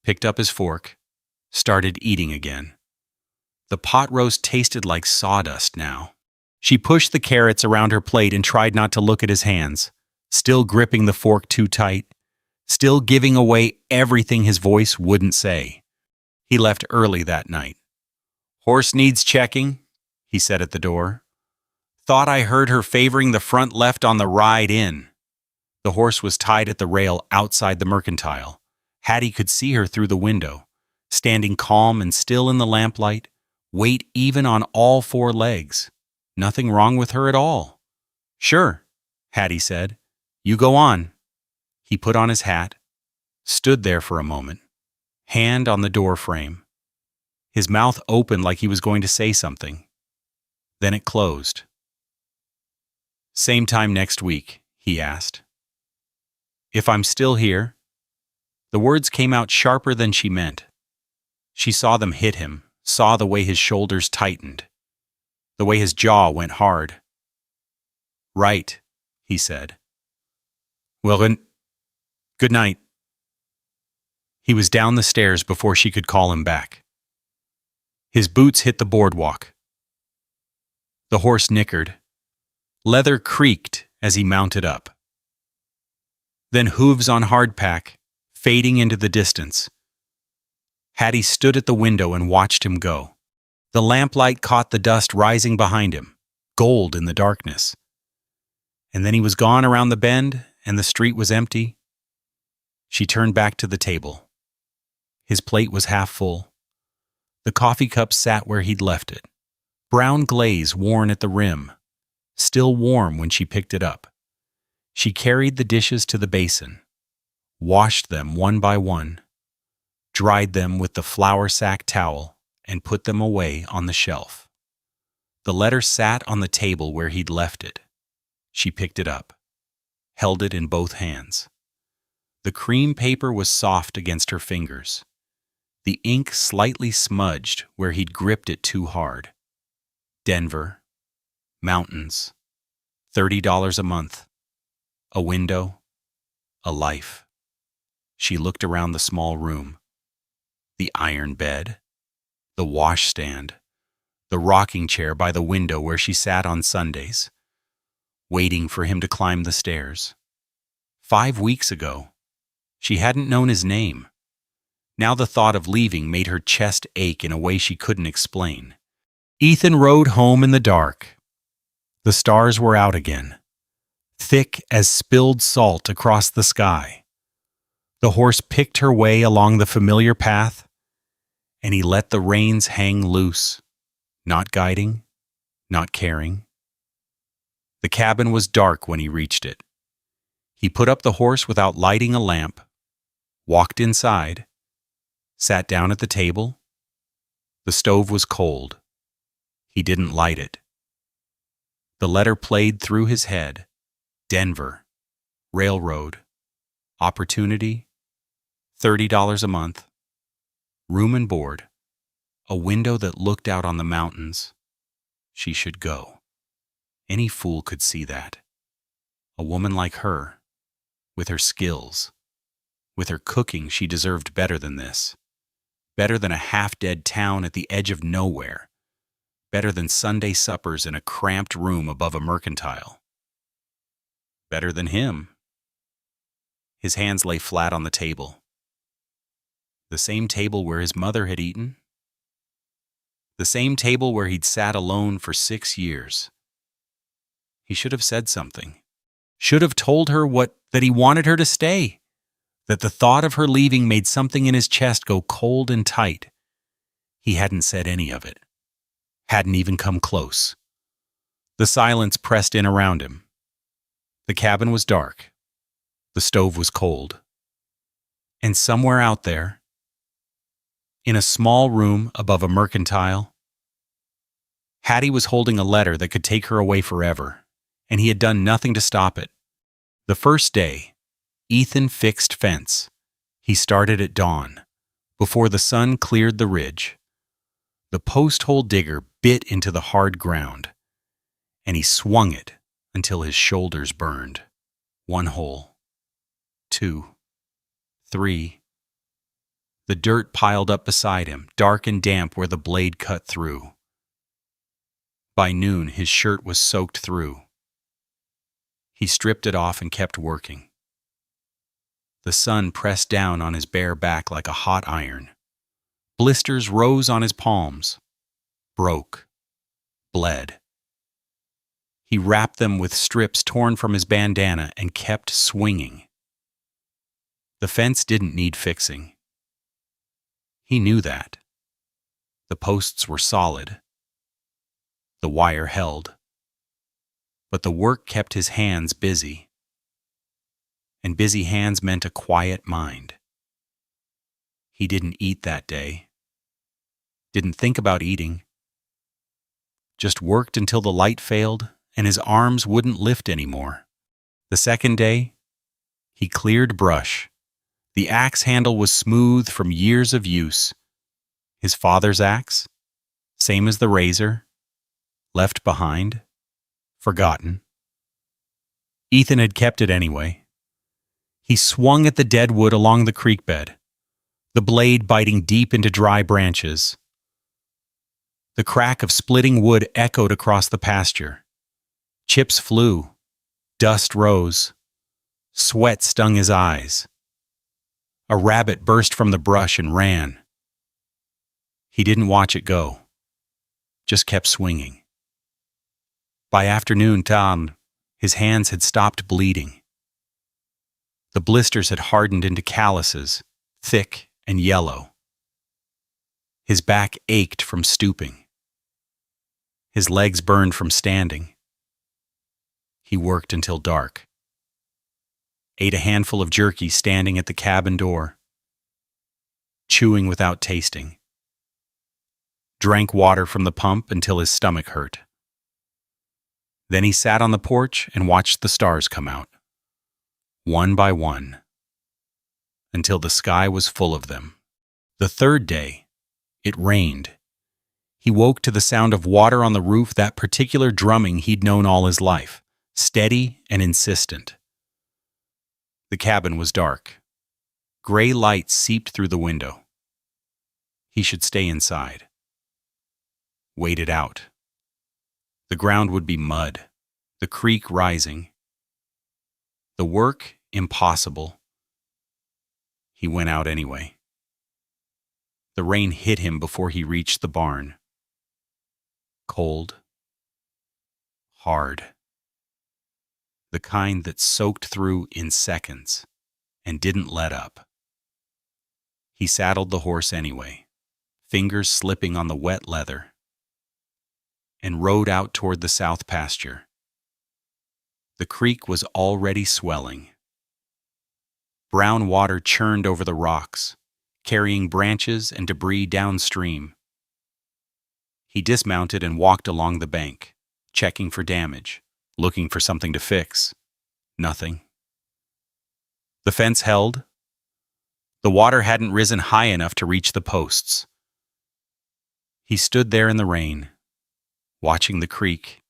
picked up his fork, started eating again. The pot roast tasted like sawdust now. She pushed the carrots around her plate and tried not to look at his hands, still gripping the fork too tight, still giving away everything his voice wouldn't say. He left early that night. "Horse needs checking," he said at the door. "Thought I heard her favoring the front left on the ride in." The horse was tied at the rail outside the mercantile. Hattie could see her through the window, standing calm and still in the lamplight, weight even on all four legs. Nothing wrong with her at all. "Sure," Hattie said. "You go on." He put on his hat, stood there for a moment, hand on the door frame. His mouth opened like he was going to say something. Then it closed. "Same time next week?" he asked. "If I'm still here?" The words came out sharper than she meant. She saw them hit him, saw the way his shoulders tightened, the way his jaw went hard. "Right," he said. "Well, good night." He was down the stairs before she could call him back. His boots hit the boardwalk. The horse nickered. Leather creaked as he mounted up. Then hooves on hardpack, fading into the distance. Hattie stood at the window and watched him go. The lamplight caught the dust rising behind him, gold in the darkness. And then he was gone around the bend, and the street was empty. She turned back to the table. His plate was half full. The coffee cup sat where he'd left it, brown glaze worn at the rim, still warm when she picked it up. She carried the dishes to the basin, washed them one by one, dried them with the flour sack towel, and put them away on the shelf. The letter sat on the table where he'd left it. She picked it up, held it in both hands. The cream paper was soft against her fingers. The ink slightly smudged where he'd gripped it too hard. Denver, mountains, $30 a month, a window, a life. She looked around the small room. The iron bed, the washstand, the rocking chair by the window where she sat on Sundays, waiting for him to climb the stairs. 5 weeks ago, she hadn't known his name. Now the thought of leaving made her chest ache in a way she couldn't explain. Ethan rode home in the dark. The stars were out again, thick as spilled salt across the sky. The horse picked her way along the familiar path, and he let the reins hang loose, not guiding, not caring. The cabin was dark when he reached it. He put up the horse without lighting a lamp, walked inside, sat down at the table. The stove was cold. He didn't light it. The letter played through his head. Denver, railroad, opportunity, $30 a month, room and board, a window that looked out on the mountains. She should go. Any fool could see that. A woman like her, with her skills, with her cooking, she deserved better than this. Better than a half-dead town at the edge of nowhere. Better than Sunday suppers in a cramped room above a mercantile. Better than him. His hands lay flat on the table. The same table where his mother had eaten. The same table where he'd sat alone for 6 years. He should have said something. Should have told her that he wanted her to stay. That the thought of her leaving made something in his chest go cold and tight. He hadn't said any of it. Hadn't even come close. The silence pressed in around him. The cabin was dark. The stove was cold. And somewhere out there, in a small room above a mercantile, Hattie was holding a letter that could take her away forever, and he had done nothing to stop it. The first day, Ethan fixed fence. He started at dawn, before the sun cleared the ridge. The post-hole digger bit into the hard ground, and he swung it until his shoulders burned. 1 hole, 2, 3. The dirt piled up beside him, dark and damp where the blade cut through. By noon, his shirt was soaked through. He stripped it off and kept working. The sun pressed down on his bare back like a hot iron. Blisters rose on his palms, broke, bled. He wrapped them with strips torn from his bandana and kept swinging. The fence didn't need fixing. He knew that. The posts were solid. The wire held. But the work kept his hands busy. And busy hands meant a quiet mind. He didn't eat that day. Didn't think about eating. Just worked until the light failed and his arms wouldn't lift anymore. The second day, he cleared brush. The axe handle was smooth from years of use. His father's axe, same as the razor, left behind, forgotten. Ethan had kept it anyway. He swung at the dead wood along the creek bed, the blade biting deep into dry branches. The crack of splitting wood echoed across the pasture. Chips flew. Dust rose. Sweat stung his eyes. A rabbit burst from the brush and ran. He didn't watch it go. Just kept swinging. By afternoon time, his hands had stopped bleeding. The blisters had hardened into calluses, thick and yellow. His back ached from stooping. His legs burned from standing. He worked until dark. Ate a handful of jerky standing at the cabin door. Chewing without tasting. Drank water from the pump until his stomach hurt. Then he sat on the porch and watched the stars come out, one by one, until the sky was full of them. The third day, it rained. He woke to the sound of water on the roof, that particular drumming he'd known all his life, steady and insistent. The cabin was dark. Gray light seeped through the window. He should stay inside. Wait it out. The ground would be mud, the creek rising. The work impossible. He went out anyway. The rain hit him before he reached the barn. Cold. Hard. The kind that soaked through in seconds and didn't let up. He saddled the horse anyway, fingers slipping on the wet leather, and rode out toward the south pasture. The creek was already swelling. Brown water churned over the rocks, carrying branches and debris downstream. He dismounted and walked along the bank, checking for damage, looking for something to fix. Nothing. The fence held. The water hadn't risen high enough to reach the posts. He stood there in the rain, watching the creek,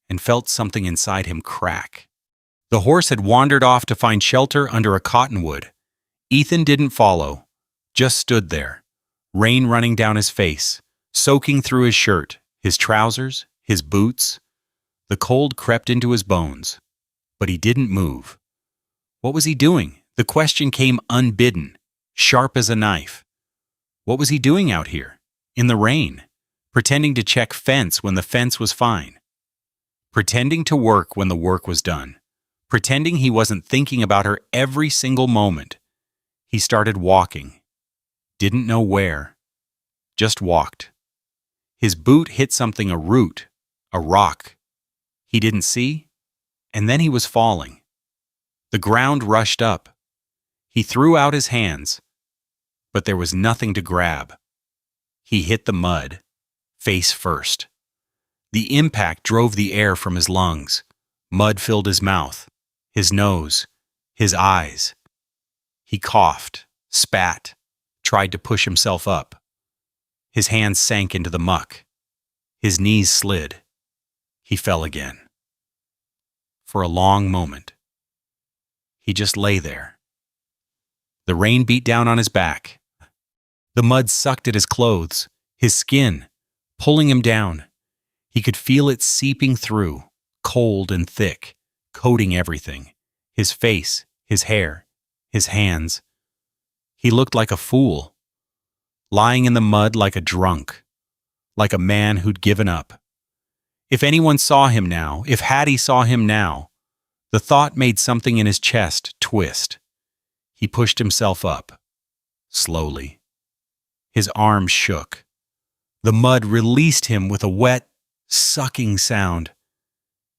and felt something inside him crack. The horse had wandered off to find shelter under a cottonwood. Ethan didn't follow, just stood there, rain running down his face, soaking through his shirt, his trousers, his boots. The cold crept into his bones, but he didn't move. What was he doing? The question came unbidden, sharp as a knife. What was he doing out here, in the rain, pretending to check fence when the fence was fine? Pretending to work when the work was done. Pretending he wasn't thinking about her every single moment. He started walking. Didn't know where. Just walked. His boot hit something, a root, a rock. He didn't see, and then he was falling. The ground rushed up. He threw out his hands, but there was nothing to grab. He hit the mud, face first. The impact drove the air from his lungs. Mud filled his mouth, his nose, his eyes. He coughed, spat, tried to push himself up. His hands sank into the muck. His knees slid. He fell again. For a long moment, he just lay there. The rain beat down on his back. The mud sucked at his clothes, his skin, pulling him down. He could feel it seeping through, cold and thick, coating everything. His face, his hair, his hands. He looked like a fool, lying in the mud like a drunk, like a man who'd given up. If anyone saw him now, if Hattie saw him now, the thought made something in his chest twist. He pushed himself up, slowly. His arms shook. The mud released him with a wet, sucking sound.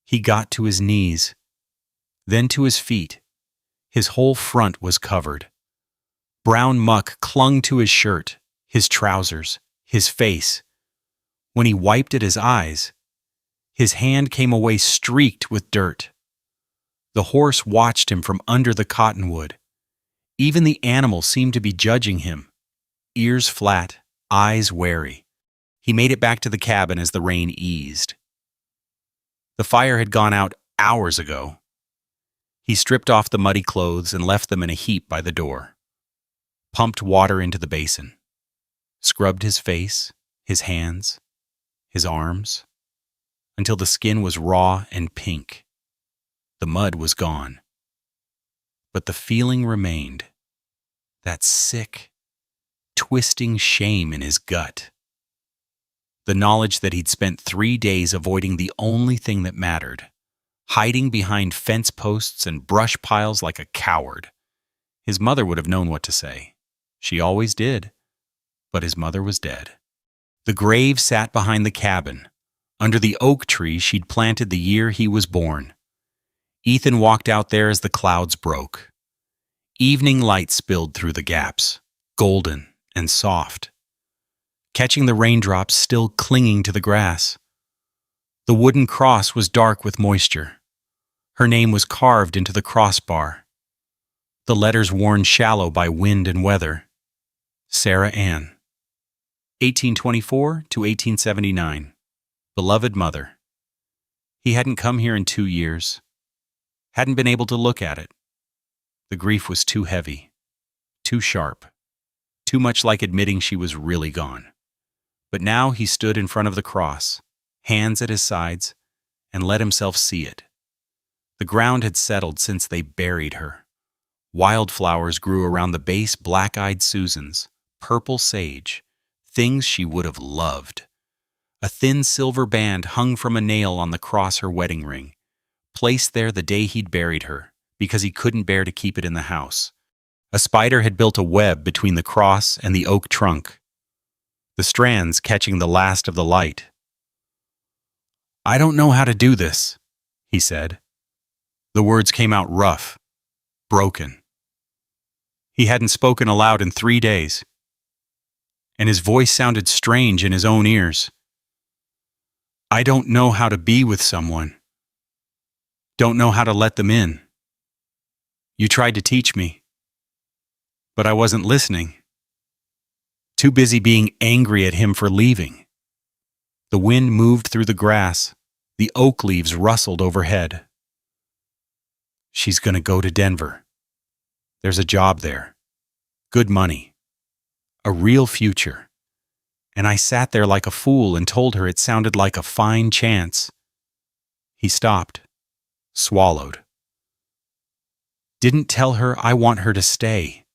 He got to his knees, then to his feet. His whole front was covered. Brown muck clung to his shirt, his trousers, his face. When he wiped at his eyes, his hand came away streaked with dirt. The horse watched him from under the cottonwood. Even the animal seemed to be judging him, ears flat, eyes wary. He made it back to the cabin as the rain eased. The fire had gone out hours ago. He stripped off the muddy clothes and left them in a heap by the door. Pumped water into the basin. Scrubbed his face, his hands, his arms, until the skin was raw and pink. The mud was gone. But the feeling remained. That sick, twisting shame in his gut. The knowledge that he'd spent 3 days avoiding the only thing that mattered, hiding behind fence posts and brush piles like a coward. His mother would have known what to say. She always did. But his mother was dead. The grave sat behind the cabin, under the oak tree she'd planted the year he was born. Ethan walked out there as the clouds broke. Evening light spilled through the gaps, golden and soft, catching the raindrops still clinging to the grass. The wooden cross was dark with moisture. Her name was carved into the crossbar. The letters worn shallow by wind and weather. Sarah Ann. 1824 to 1879. Beloved mother. He hadn't come here in 2 years. Hadn't been able to look at it. The grief was too heavy, too sharp, too much like admitting she was really gone. But now he stood in front of the cross, hands at his sides, and let himself see it. The ground had settled since they buried her. Wildflowers grew around the base black-eyed Susans, purple sage, things she would have loved. A thin silver band hung from a nail on the cross her wedding ring, placed there the day he'd buried her, because he couldn't bear to keep it in the house. A spider had built a web between the cross and the oak trunk, the strands catching the last of the light. "I don't know how to do this," he said. The words came out rough, broken. He hadn't spoken aloud in 3 days, and his voice sounded strange in his own ears. "I don't know how to be with someone. Don't know how to let them in. You tried to teach me, but I wasn't listening. Too busy being angry at him for leaving." The wind moved through the grass. The oak leaves rustled overhead. "She's going to go to Denver. There's a job there. Good money. A real future. And I sat there like a fool and told her it sounded like a fine chance." He stopped, swallowed. "Didn't tell her I want her to stay.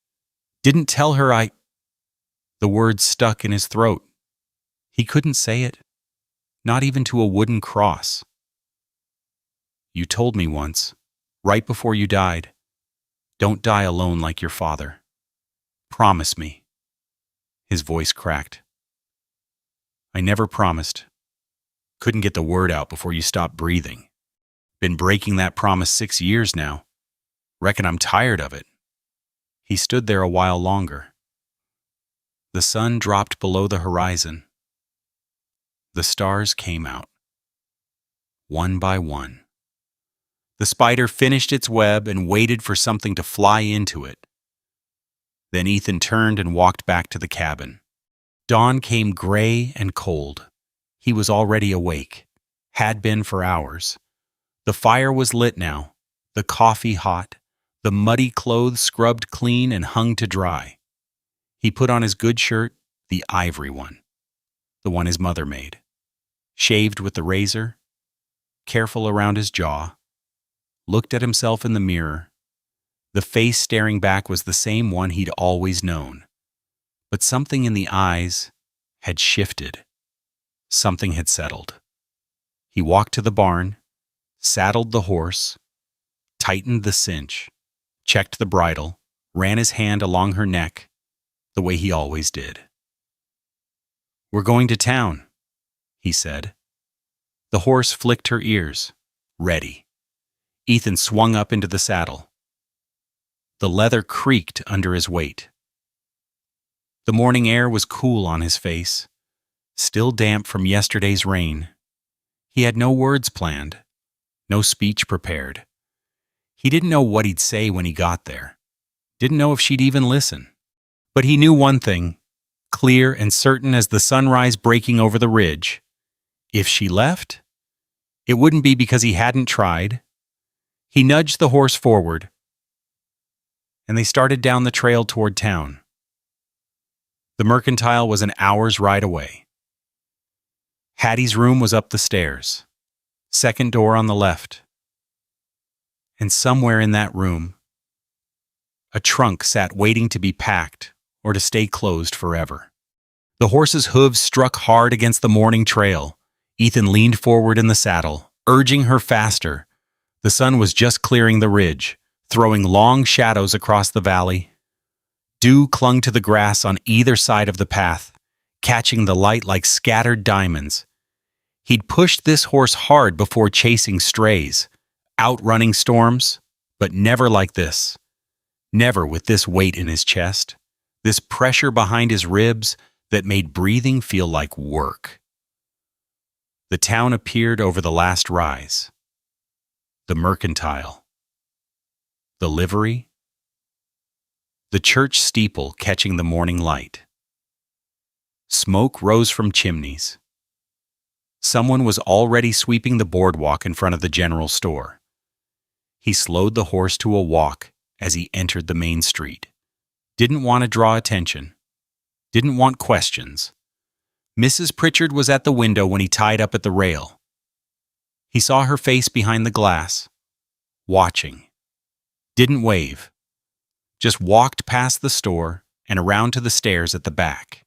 Didn't tell her I—" The words stuck in his throat. He couldn't say it, not even to a wooden cross. "You told me once, right before you died, don't die alone like your father. Promise me." His voice cracked. "I never promised. Couldn't get the word out before you stopped breathing. Been breaking that promise 6 years now. Reckon I'm tired of it." He stood there a while longer. The sun dropped below the horizon. The stars came out, one by one. The spider finished its web and waited for something to fly into it. Then Ethan turned and walked back to the cabin. Dawn came gray and cold. He was already awake, had been for hours. The fire was lit now, the coffee hot, the muddy clothes scrubbed clean and hung to dry. He put on his good shirt, the ivory one, the one his mother made, shaved with the razor, careful around his jaw, looked at himself in the mirror. The face staring back was the same one he'd always known. But something in the eyes had shifted. Something had settled. He walked to the barn, saddled the horse, tightened the cinch, checked the bridle, ran his hand along her neck, the way he always did. "We're going to town," he said. The horse flicked her ears. Ready. Ethan swung up into the saddle. The leather creaked under his weight. The morning air was cool on his face, still damp from yesterday's rain. He had no words planned, no speech prepared. He didn't know what he'd say when he got there. Didn't know if she'd even listen. But he knew one thing, clear and certain as the sunrise breaking over the ridge. If she left, it wouldn't be because he hadn't tried. He nudged the horse forward, and they started down the trail toward town. The Mercantile was an hour's ride away. Hattie's room was up the stairs, second door on the left. And somewhere in that room, a trunk sat waiting to be packed or to stay closed forever. The horse's hooves struck hard against the morning trail. Ethan leaned forward in the saddle, urging her faster. The sun was just clearing the ridge, throwing long shadows across the valley. Dew clung to the grass on either side of the path, catching the light like scattered diamonds. He'd pushed this horse hard before chasing strays, outrunning storms, but never like this. Never with this weight in his chest, this pressure behind his ribs that made breathing feel like work. The town appeared over the last rise. The Mercantile. The livery. The church steeple catching the morning light. Smoke rose from chimneys. Someone was already sweeping the boardwalk in front of the general store. He slowed the horse to a walk as he entered the main street. Didn't want to draw attention. Didn't want questions. Mrs. Pritchard was at the window when he tied up at the rail. He saw her face behind the glass, watching. Didn't wave. Just walked past the store and around to the stairs at the back.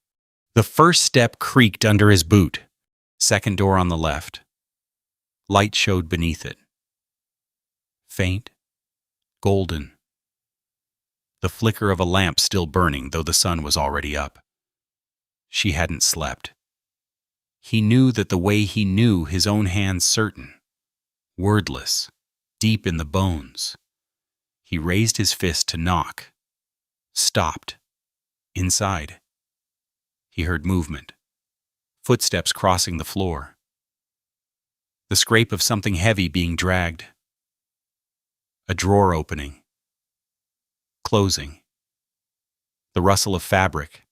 The first step creaked under his boot. Second door on the left. Light showed beneath it. Faint, golden. The flicker of a lamp still burning, though the sun was already up. She hadn't slept. He knew that the way he knew his own hands certain, wordless, deep in the bones. He raised his fist to knock. Stopped. Inside. He heard movement. Footsteps crossing the floor. The scrape of something heavy being dragged. A drawer opening. Closing. The rustle of fabric.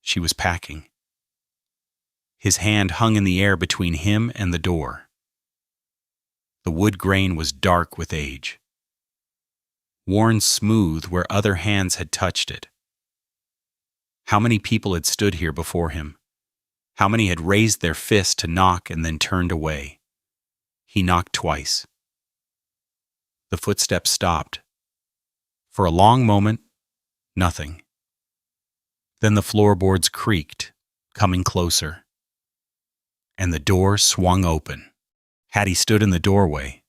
She was packing. His hand hung in the air between him and the door. The wood grain was dark with age, worn smooth where other hands had touched it. How many people had stood here before him? How many had raised their fist to knock and then turned away? He knocked twice. The footsteps stopped. For a long moment, nothing. Then the floorboards creaked, coming closer. And the door swung open. Hattie stood in the doorway.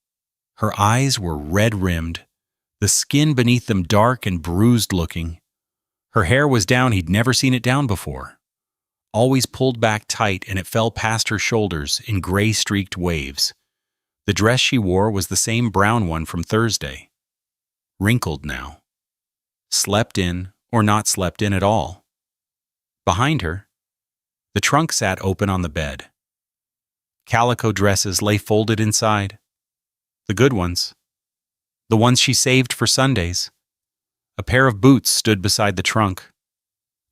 Her eyes were red-rimmed, the skin beneath them dark and bruised-looking. Her hair was down, he'd never seen it down before. Always pulled back tight, and it fell past her shoulders in gray-streaked waves. The dress she wore was the same brown one from Thursday. Wrinkled now. Slept in, or not slept in at all. Behind her, the trunk sat open on the bed. Calico dresses lay folded inside. The good ones. The ones she saved for Sundays. A pair of boots stood beside the trunk.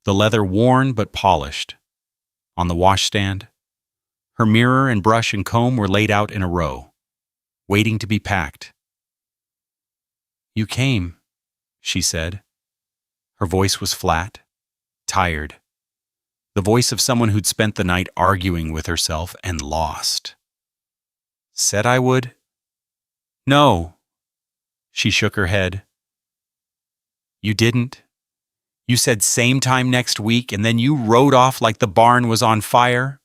The leather worn but polished. On the washstand, her mirror and brush and comb were laid out in a row, waiting to be packed. "You came," she said. Her voice was flat, tired. The voice of someone who'd spent the night arguing with herself and lost. "Said I would?" "No." She shook her head. "You didn't. You said same time next week, and then you rode off like the barn was on fire."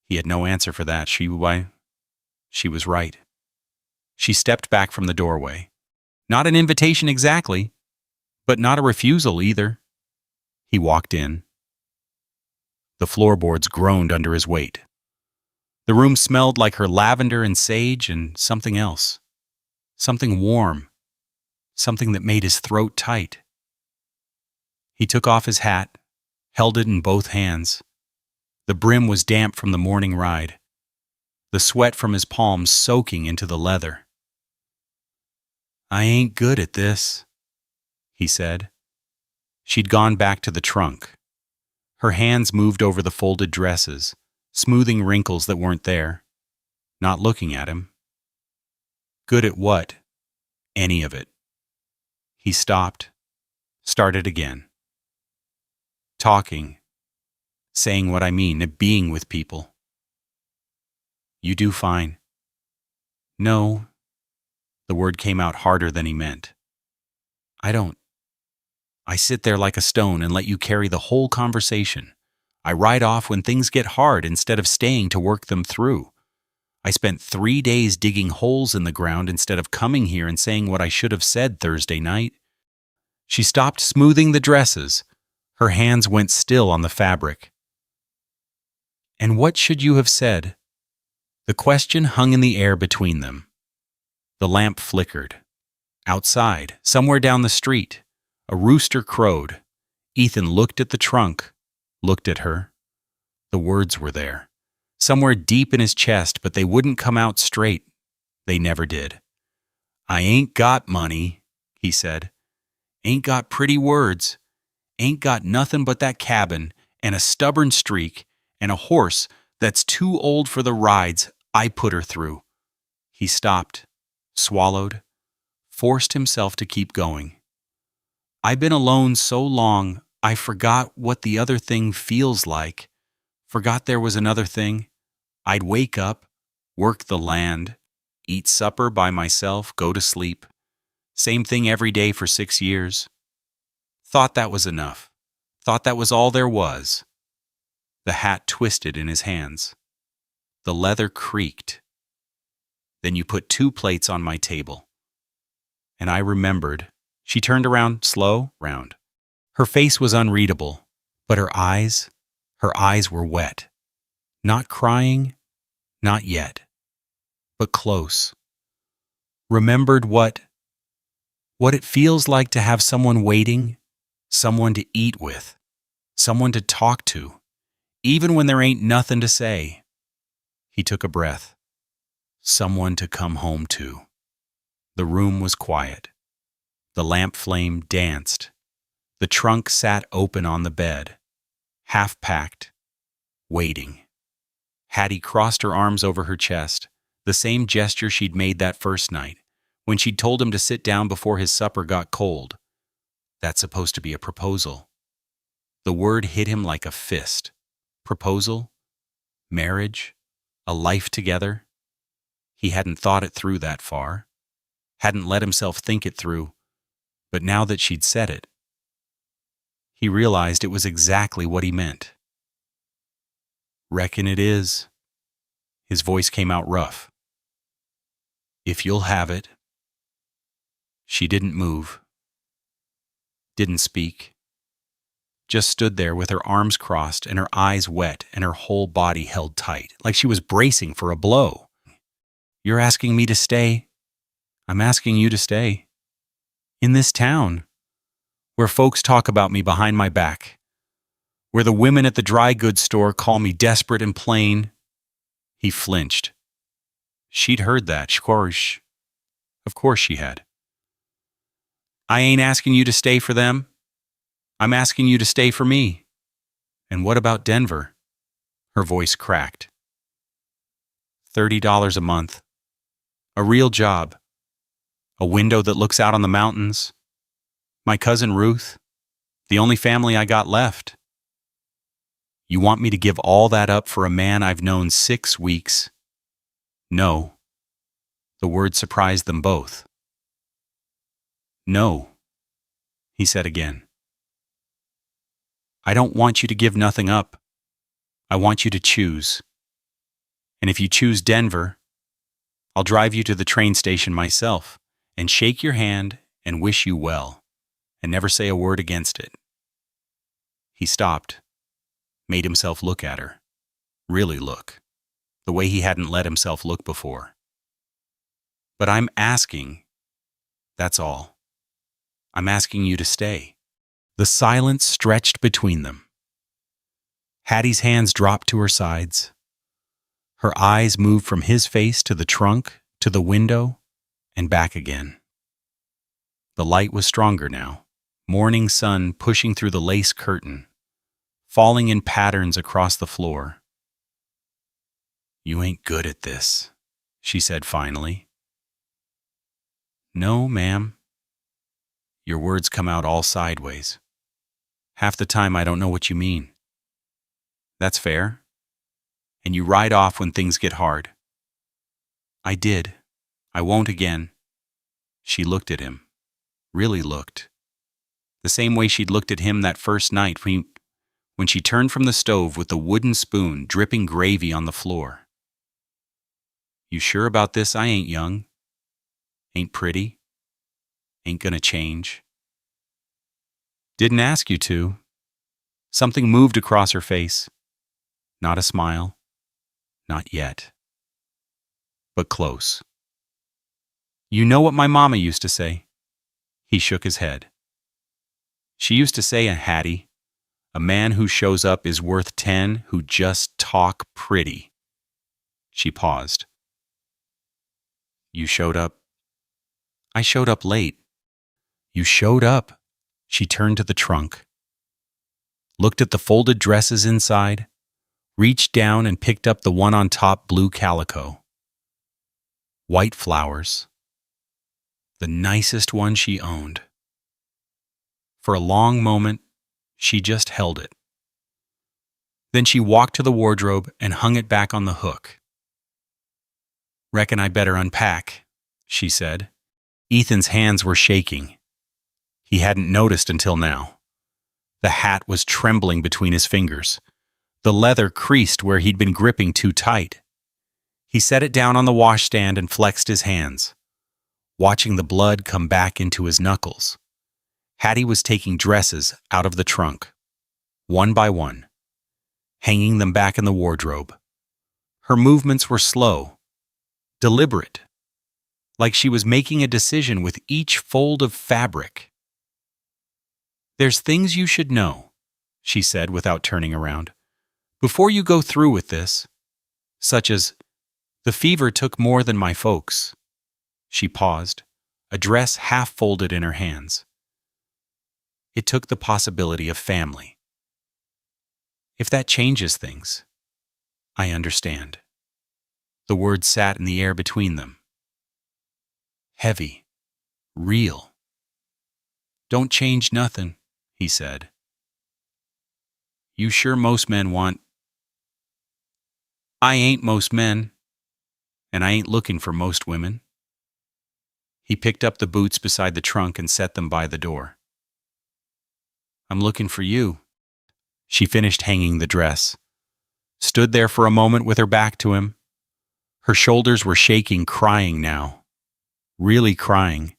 He had no answer for that. She was right. She stepped back from the doorway. Not an invitation exactly, But not a refusal either. He walked in. The floorboards groaned under his weight. The room smelled like her lavender and sage and something else. Something warm. Something that made his throat tight. He took off his hat, held it in both hands. The brim was damp from the morning ride, the sweat from his palms soaking into the leather. "I ain't good at this," he said. She'd gone back to the trunk. Her hands moved over the folded dresses, smoothing wrinkles that weren't there, not looking at him. Good at what? Any of it. He stopped, started again. Talking, saying what I mean, being with people. You do fine. No, the word came out harder than he meant. I don't. I sit there like a stone and let you carry the whole conversation. I ride off when things get hard instead of staying to work them through. I spent 3 days digging holes in the ground instead of coming here and saying what I should have said Thursday night. She stopped smoothing the dresses. Her hands went still on the fabric. And what should you have said? The question hung in the air between them. The lamp flickered. Outside, somewhere down the street, a rooster crowed. Ethan looked at the trunk, looked at her. The words were there, somewhere deep in his chest, but they wouldn't come out straight. They never did. "I ain't got money," he said. "Ain't got pretty words. Ain't got nothing but that cabin and a stubborn streak and a horse that's too old for the rides I put her through." He stopped, swallowed, forced himself to keep going. "I've been alone so long, I forgot what the other thing feels like. Forgot there was another thing. I'd wake up, work the land, eat supper by myself, go to sleep. Same thing every day for 6 years. Thought that was enough. Thought that was all there was." The hat twisted in his hands. The leather creaked. "Then you put 2 plates on my table." And I remembered. She turned around, slow, round. Her face was unreadable, but her eyes were wet. Not crying, not yet, but close. Remembered what it feels like to have someone waiting, someone to eat with, someone to talk to, even when there ain't nothing to say. He took a breath. Someone to come home to. The room was quiet. The lamp flame danced. The trunk sat open on the bed, half-packed, waiting. Hattie crossed her arms over her chest, the same gesture she'd made that first night, when she'd told him to sit down before his supper got cold. That's supposed to be a proposal. The word hit him like a fist. Proposal? Marriage? A life together? He hadn't thought it through that far. Hadn't let himself think it through. But now that she'd said it, he realized it was exactly what he meant. "Reckon it is." His voice came out rough. "If you'll have it." She didn't move. Didn't speak. Just stood there with her arms crossed and her eyes wet and her whole body held tight, like she was bracing for a blow. "You're asking me to stay. I'm asking you to stay. In this town, where folks talk about me behind my back, where the women at the dry goods store call me desperate and plain." He flinched. She'd heard that, of course she had. "I ain't asking you to stay for them. I'm asking you to stay for me." "And what about Denver?" Her voice cracked. $30 a month. A real job. A window that looks out on the mountains. My cousin Ruth. The only family I got left. You want me to give all that up for a man I've known 6 weeks? No. The word surprised them both. "No," he said again. "I don't want you to give nothing up. I want you to choose. And if you choose Denver, I'll drive you to the train station myself and shake your hand and wish you well. and never say a word against it. He stopped, made himself look at her. Really look. The way he hadn't let himself look before. But I'm asking, that's all. I'm asking you to stay. The silence stretched between them. Hattie's hands dropped to her sides. Her eyes moved from his face to the trunk, to the window, and back again. The light was stronger now, morning sun pushing through the lace curtain, falling in patterns across the floor. "You ain't good at this," she said finally. "No, ma'am." Your words come out all sideways. Half the time I don't know what you mean. That's fair. And you ride off when things get hard. I did. I won't again. She looked at him. Really looked. The same way she'd looked at him that first night when she turned from the stove with the wooden spoon dripping gravy on the floor. "You sure about this? I ain't young. Ain't pretty. Ain't gonna change." "Didn't ask you to." Something moved across her face. Not a smile. Not yet. But close. "You know what my mama used to say?" He shook his head. "She used to say, Hattie, a man who shows up is worth 10 who just talk pretty." She paused. "You showed up?" "I showed up late." "You showed up." She turned to the trunk, looked at the folded dresses inside, reached down and picked up the one on top, blue calico. White flowers. The nicest one she owned. For a long moment, she just held it. Then she walked to the wardrobe and hung it back on the hook. "Reckon I better unpack," she said. Ethan's hands were shaking. He hadn't noticed until now. The hat was trembling between his fingers. The leather creased where he'd been gripping too tight. He set it down on the washstand and flexed his hands, watching the blood come back into his knuckles. Hattie was taking dresses out of the trunk, one by one, hanging them back in the wardrobe. Her movements were slow, deliberate, like she was making a decision with each fold of fabric. "There's things you should know," she said without turning around, "before you go through with this, such as, the fever took more than my folks." She paused, a dress half folded in her hands. "It took the possibility of family. If that changes things, I understand." The words sat in the air between them. Heavy, real. "Don't change nothing," he said. "You sure most men want—" "I ain't most men, and I ain't looking for most women." He picked up the boots beside the trunk and set them by the door. "I'm looking for you." She finished hanging the dress, stood there for a moment with her back to him. Her shoulders were shaking, crying now. Really crying.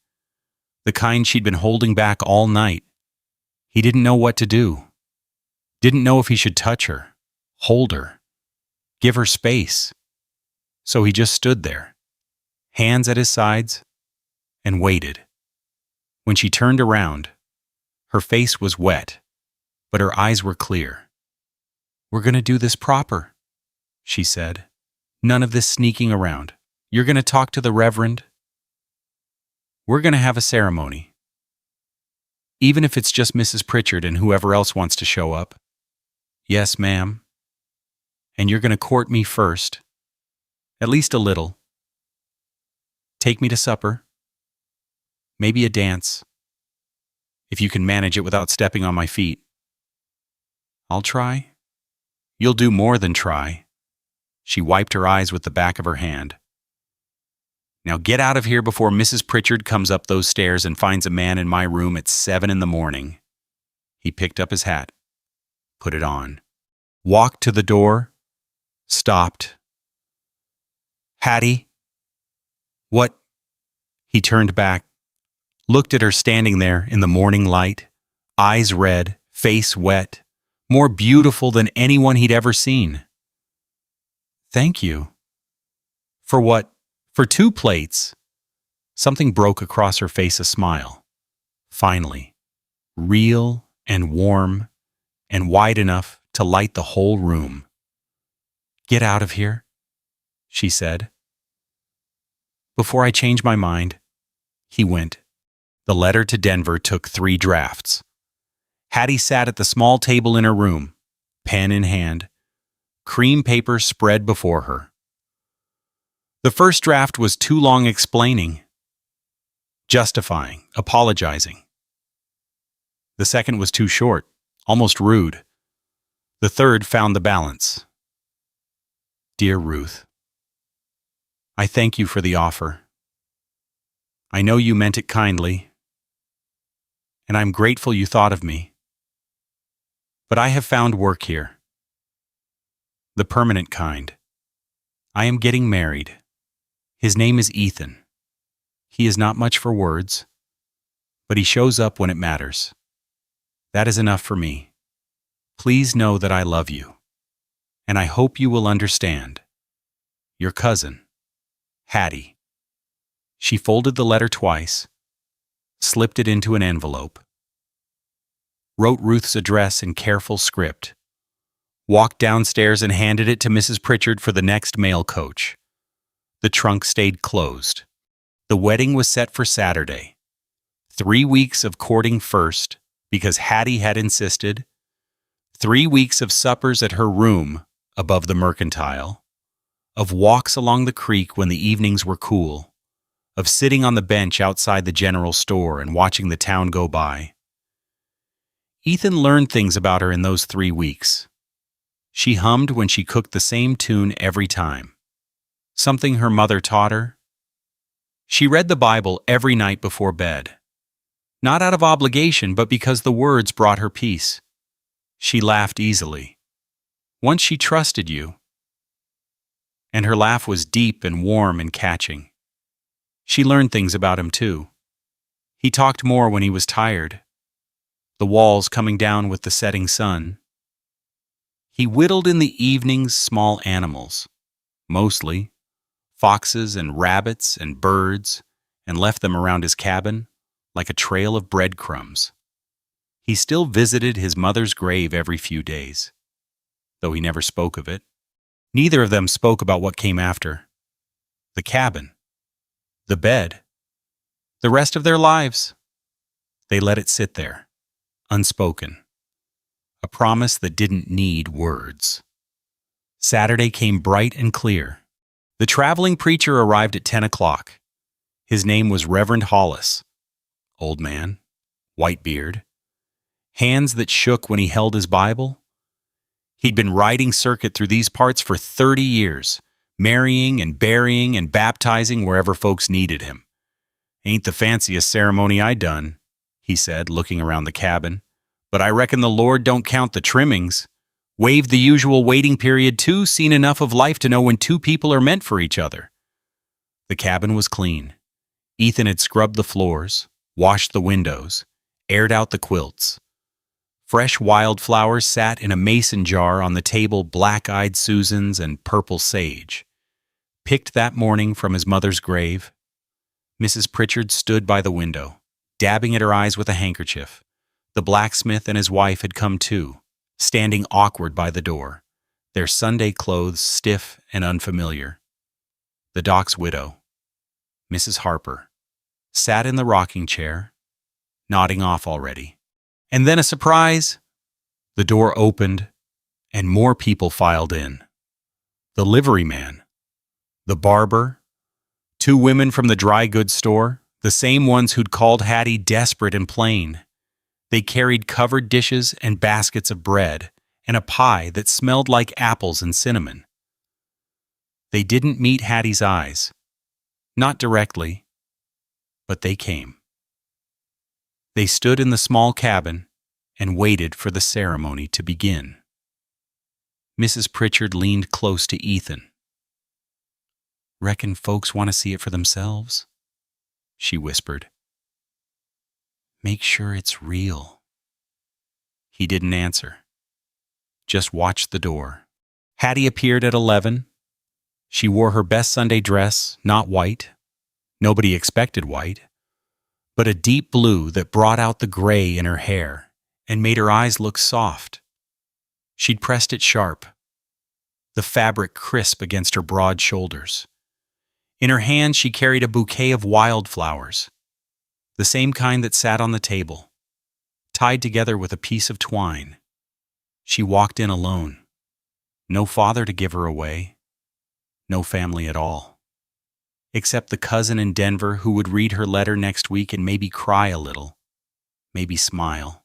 The kind she'd been holding back all night. He didn't know what to do. Didn't know if he should touch her, hold her, give her space. So he just stood there, hands at his sides, and waited. When she turned around, her face was wet, but her eyes were clear. "We're going to do this proper," she said. "None of this sneaking around. You're going to talk to the Reverend. We're going to have a ceremony. Even if it's just Mrs. Pritchard and whoever else wants to show up." "Yes, ma'am." "And you're going to court me first. At least a little. Take me to supper. Maybe a dance. If you can manage it without stepping on my feet." "I'll try." "You'll do more than try." She wiped her eyes with the back of her hand. "Now get out of here before Mrs. Pritchard comes up those stairs and finds a man in my room at 7 in the morning. He picked up his hat, put it on, walked to the door, stopped. "Hattie." "What?" He turned back. looked at her standing there in the morning light, eyes red, face wet, more beautiful than anyone he'd ever seen. "Thank you." "For what?" "For 2 plates." Something broke across her face, a smile. Finally, real and warm and wide enough to light the whole room. "Get out of here," she said. "Before I change my mind." He went. The letter to Denver took 3 drafts. Hattie sat at the small table in her room, pen in hand, cream paper spread before her. The first draft was too long, explaining, justifying, apologizing. The second was too short, almost rude. The third found the balance. "Dear Ruth, I thank you for the offer. I know you meant it kindly, and I'm grateful you thought of me. But I have found work here. The permanent kind. I am getting married. His name is Ethan. He is not much for words, but he shows up when it matters. That is enough for me. Please know that I love you, and I hope you will understand. Your cousin, Hattie." She folded the letter twice, slipped it into an envelope, wrote Ruth's address in careful script, walked downstairs and handed it to Mrs. Pritchard for the next mail coach. The trunk stayed closed. The wedding was set for Saturday. 3 weeks of courting first, because Hattie had insisted. 3 weeks of suppers at her room above the Mercantile, of walks along the creek when the evenings were cool, of sitting on the bench outside the general store and watching the town go by. Ethan learned things about her in those 3 weeks. She hummed when she cooked the same tune every time. Something her mother taught her. She read the Bible every night before bed. Not out of obligation, but because the words brought her peace. She laughed easily. Once she trusted you. And her laugh was deep and warm and catching. She learned things about him, too. He talked more when he was tired. The walls coming down with the setting sun. He whittled in the evenings small animals, mostly foxes and rabbits and birds, and left them around his cabin like a trail of breadcrumbs. He still visited his mother's grave every few days, though he never spoke of it. Neither of them spoke about what came after. The cabin. The bed. The rest of their lives. They let it sit there, unspoken. A promise that didn't need words. Saturday came bright and clear. The traveling preacher arrived at 10 o'clock. His name was Reverend Hollis. Old man, white beard, hands that shook when he held his Bible. He'd been riding circuit through these parts for 30 years, marrying and burying and baptizing wherever folks needed him. "Ain't the fanciest ceremony I done," he said, looking around the cabin. "But I reckon the Lord don't count the trimmings. Waived the usual waiting period too, seen enough of life to know when 2 people are meant for each other." The cabin was clean. Ethan had scrubbed the floors, washed the windows, aired out the quilts. Fresh wildflowers sat in a mason jar on the table, black-eyed Susans and purple sage. Picked that morning from his mother's grave. Mrs. Pritchard stood by the window, dabbing at her eyes with a handkerchief. The blacksmith and his wife had come too, standing awkward by the door, their Sunday clothes stiff and unfamiliar. The doc's widow, Mrs. Harper, sat in the rocking chair, nodding off already. And then a surprise! The door opened, and more people filed in. The liveryman, the barber, 2 women from the dry goods store, the same ones who'd called Hattie desperate and plain. They carried covered dishes and baskets of bread, and a pie that smelled like apples and cinnamon. They didn't meet Hattie's eyes. Not directly, but they came. They stood in the small cabin and waited for the ceremony to begin. Mrs. Pritchard leaned close to Ethan. "Reckon folks want to see it for themselves," she whispered. Make sure it's real. He didn't answer. Just watched the door. Hattie appeared at 11. She wore her best Sunday dress, not white. Nobody expected white. But a deep blue that brought out the gray in her hair and made her eyes look soft. She'd pressed it sharp, the fabric crisp against her broad shoulders. In her hand she carried a bouquet of wildflowers, the same kind that sat on the table, tied together with a piece of twine. She walked in alone. No father to give her away. No family at all. Except the cousin in Denver who would read her letter next week and maybe cry a little, maybe smile.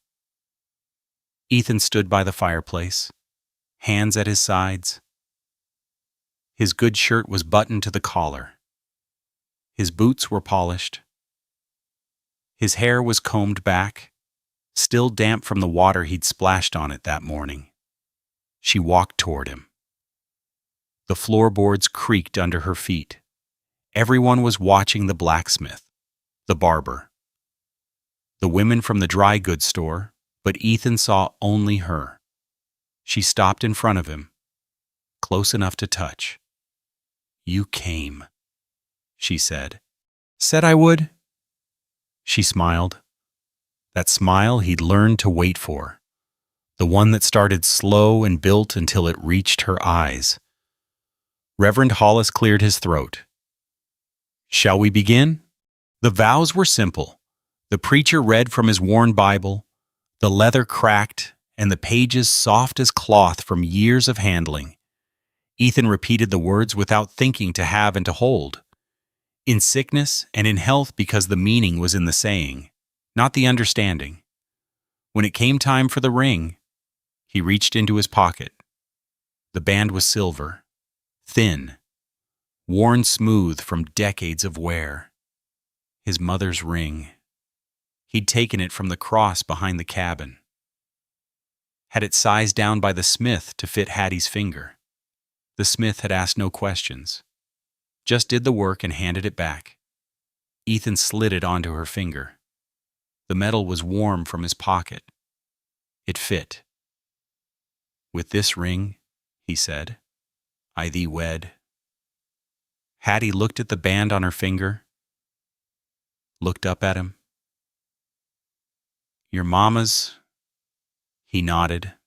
Ethan stood by the fireplace, hands at his sides. His good shirt was buttoned to the collar. His boots were polished. His hair was combed back, still damp from the water he'd splashed on it that morning. She walked toward him. The floorboards creaked under her feet. Everyone was watching the blacksmith, the barber, the women from the dry goods store, but Ethan saw only her. She stopped in front of him, close enough to touch. "You came," she said. "Said I would." She smiled. That smile he'd learned to wait for, the one that started slow and built until it reached her eyes. Reverend Hollis cleared his throat. "Shall we begin?" The vows were simple. The preacher read from his worn Bible, the leather cracked and the pages soft as cloth from years of handling. Ethan repeated the words without thinking to have and to hold. In sickness and in health because the meaning was in the saying, not the understanding. When it came time for the ring, he reached into his pocket. The band was silver, thin, worn smooth from decades of wear. His mother's ring. He'd taken it from the cross behind the cabin. Had it sized down by the smith to fit Hattie's finger. The smith had asked no questions. Just did the work and handed it back. Ethan slid it onto her finger. The metal was warm from his pocket. It fit. "With this ring," he said, "I thee wed." Hattie looked at the band on her finger, looked up at him. "Your mama's?" He nodded.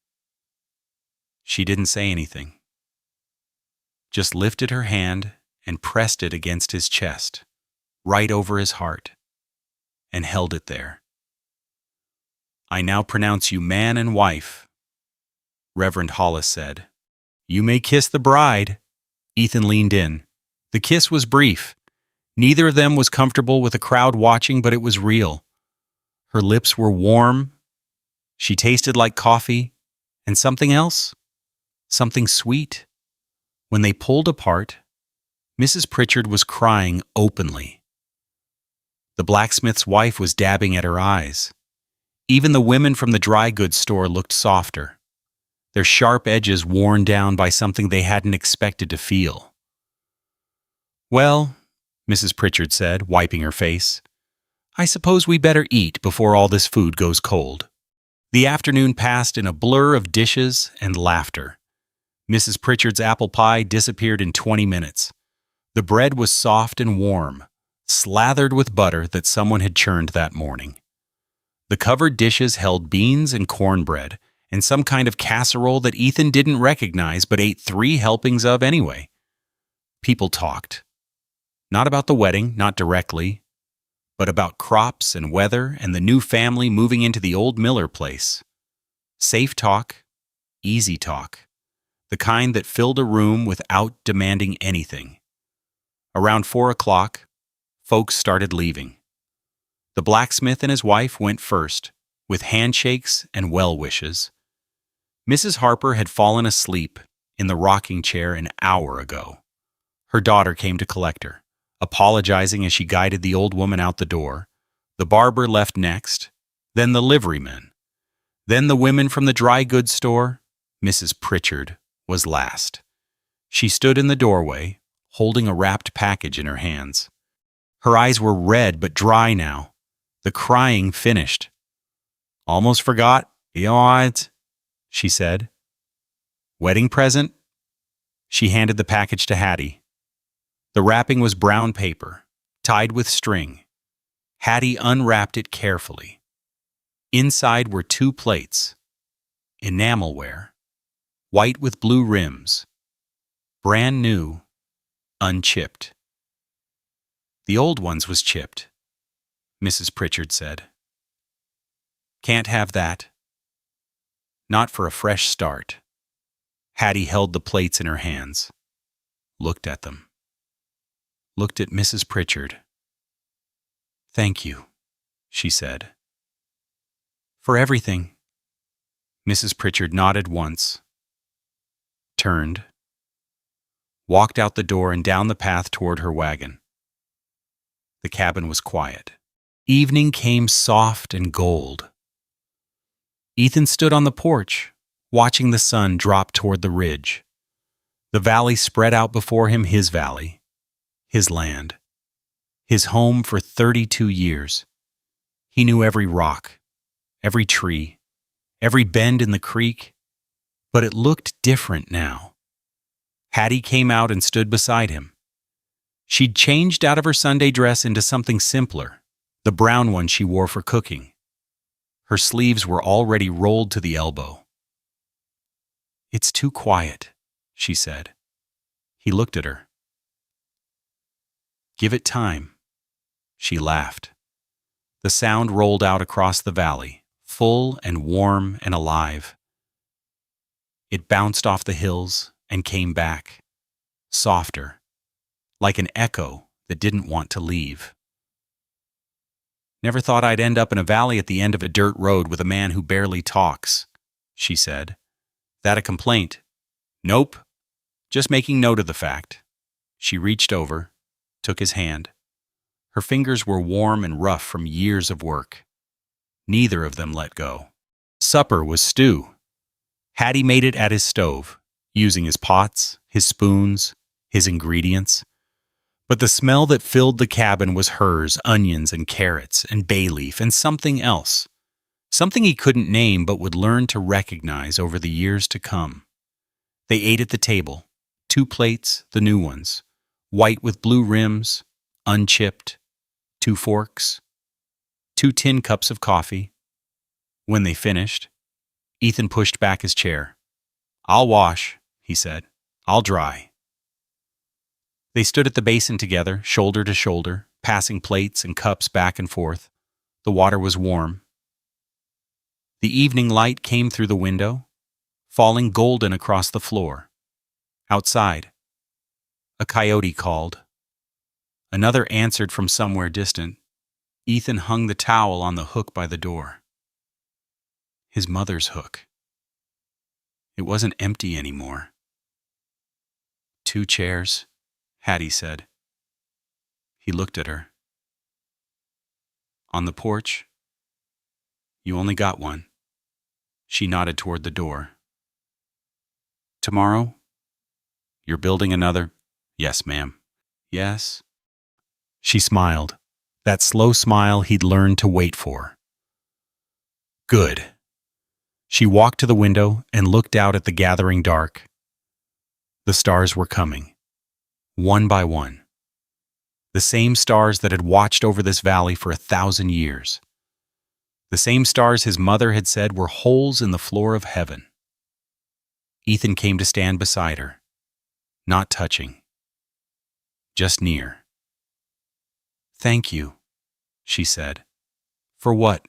She didn't say anything. Just lifted her hand and pressed it against his chest, right over his heart, and held it there. "I now pronounce you man and wife," Reverend Hollis said. "You may kiss the bride." Ethan leaned in. The kiss was brief. Neither of them was comfortable with a crowd watching, but it was real. Her lips were warm. She tasted like coffee, and something else, something sweet. When they pulled apart, Mrs. Pritchard was crying openly. The blacksmith's wife was dabbing at her eyes. Even the women from the dry goods store looked softer, their sharp edges worn down by something they hadn't expected to feel. "Well," Mrs. Pritchard said, wiping her face, "I suppose we better eat before all this food goes cold." The afternoon passed in a blur of dishes and laughter. Mrs. Pritchard's apple pie disappeared in 20 minutes. The bread was soft and warm, slathered with butter that someone had churned that morning. The covered dishes held beans and cornbread and some kind of casserole that Ethan didn't recognize but ate 3 helpings of anyway. People talked. Not about the wedding, not directly, but about crops and weather and the new family moving into the old Miller place. Safe talk, easy talk, the kind that filled a room without demanding anything. Around 4 o'clock, folks started leaving. The blacksmith and his wife went first, with handshakes and well wishes. Mrs. Harper had fallen asleep in the rocking chair an hour ago. Her daughter came to collect her, apologizing as she guided the old woman out the door. The barber left next, then the liveryman, then the women from the dry goods store. Mrs. Pritchard was last. She stood in the doorway, holding a wrapped package in her hands. Her eyes were red but dry now, The crying finished. "Almost forgot. You all right?" she said. "Wedding present?" She handed the package to Hattie. The wrapping was brown paper, tied with string. Hattie unwrapped it carefully. Inside were 2 plates. Enamelware, white with blue rims. Brand new, unchipped. "The old ones was chipped," Mrs. Pritchard said. "Can't have that. Not for a fresh start." Hattie held the plates in her hands, looked at them, looked at Mrs. Pritchard. "Thank you," she said. "For everything." Mrs. Pritchard nodded once, turned, walked out the door and down the path toward her wagon. The cabin was quiet. Evening came soft and gold. Ethan stood on the porch, watching the sun drop toward the ridge. The valley spread out before him, his valley, his land, his home for 32 years. He knew every rock, every tree, every bend in the creek, but it looked different now. Hattie came out and stood beside him. She'd changed out of her Sunday dress into something simpler, the brown one she wore for cooking. Her sleeves were already rolled to the elbow. "It's too quiet," she said. He looked at her. "Give it time." She laughed. The sound rolled out across the valley, full and warm and alive. It bounced off the hills and came back, softer, like an echo that didn't want to leave. "Never thought I'd end up in a valley at the end of a dirt road with a man who barely talks," she said. "That a complaint?" "Nope. Just making note of the fact." She reached over, took his hand. Her fingers were warm and rough from years of work. Neither of them let go. Supper was stew. Hattie made it at his stove, using his pots, his spoons, his ingredients. But the smell that filled the cabin was hers: onions and carrots and bay leaf and something else. Something he couldn't name but would learn to recognize over the years to come. They ate at the table, 2 plates, the new ones, white with blue rims, unchipped, 2 forks, 2 tin cups of coffee. When they finished, Ethan pushed back his chair. "I'll wash," he said. "I'll dry." They stood at the basin together, shoulder to shoulder, passing plates and cups back and forth. The water was warm. The evening light came through the window, falling golden across the floor. Outside, a coyote called. Another answered from somewhere distant. Ethan hung the towel on the hook by the door. His mother's hook. It wasn't empty anymore. 2 chairs, Hattie said. He looked at her. "On the porch?" "You only got one." She nodded toward the door. "Tomorrow? You're building another?" "Yes, ma'am." "Yes?" She smiled, that slow smile he'd learned to wait for. "Good." She walked to the window and looked out at the gathering dark. The stars were coming, one by one. The same stars that had watched over this valley for 1,000 years. The same stars his mother had said were holes in the floor of heaven. Ethan came to stand beside her, not touching, just near. "Thank you," she said. "For what?"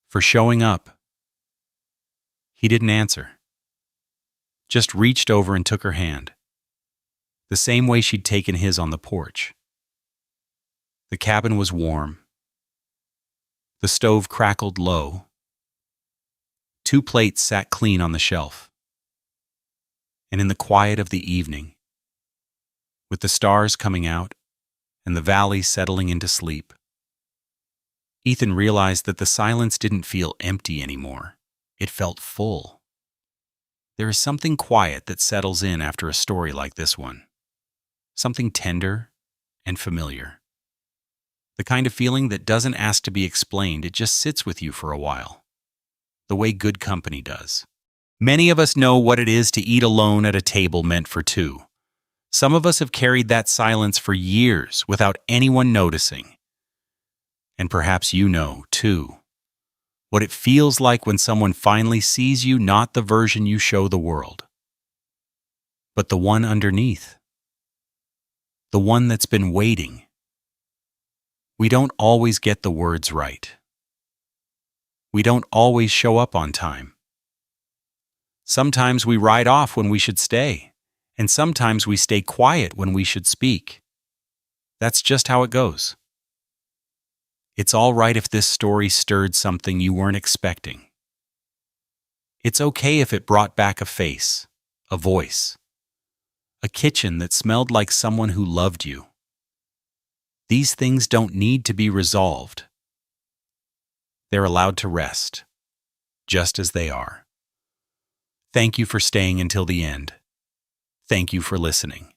"For showing up." He didn't answer, just reached over and took her hand, the same way she'd taken his on the porch. The cabin was warm. The stove crackled low. 2 plates sat clean on the shelf. And in the quiet of the evening, with the stars coming out and the valley settling into sleep, Ethan realized that the silence didn't feel empty anymore. It felt full. There is something quiet that settles in after a story like this one. Something tender and familiar. The kind of feeling that doesn't ask to be explained, it just sits with you for a while. The way good company does. Many of us know what it is to eat alone at a table meant for two. Some of us have carried that silence for years without anyone noticing. And perhaps you know, too, what it feels like when someone finally sees you, not the version you show the world, but the one underneath. The one that's been waiting. We don't always get the words right. We don't always show up on time. Sometimes we ride off when we should stay, and sometimes we stay quiet when we should speak. That's just how it goes. It's all right if this story stirred something you weren't expecting. It's okay if it brought back a face, a voice, a kitchen that smelled like someone who loved you. These things don't need to be resolved. They're allowed to rest, just as they are. Thank you for staying until the end. Thank you for listening.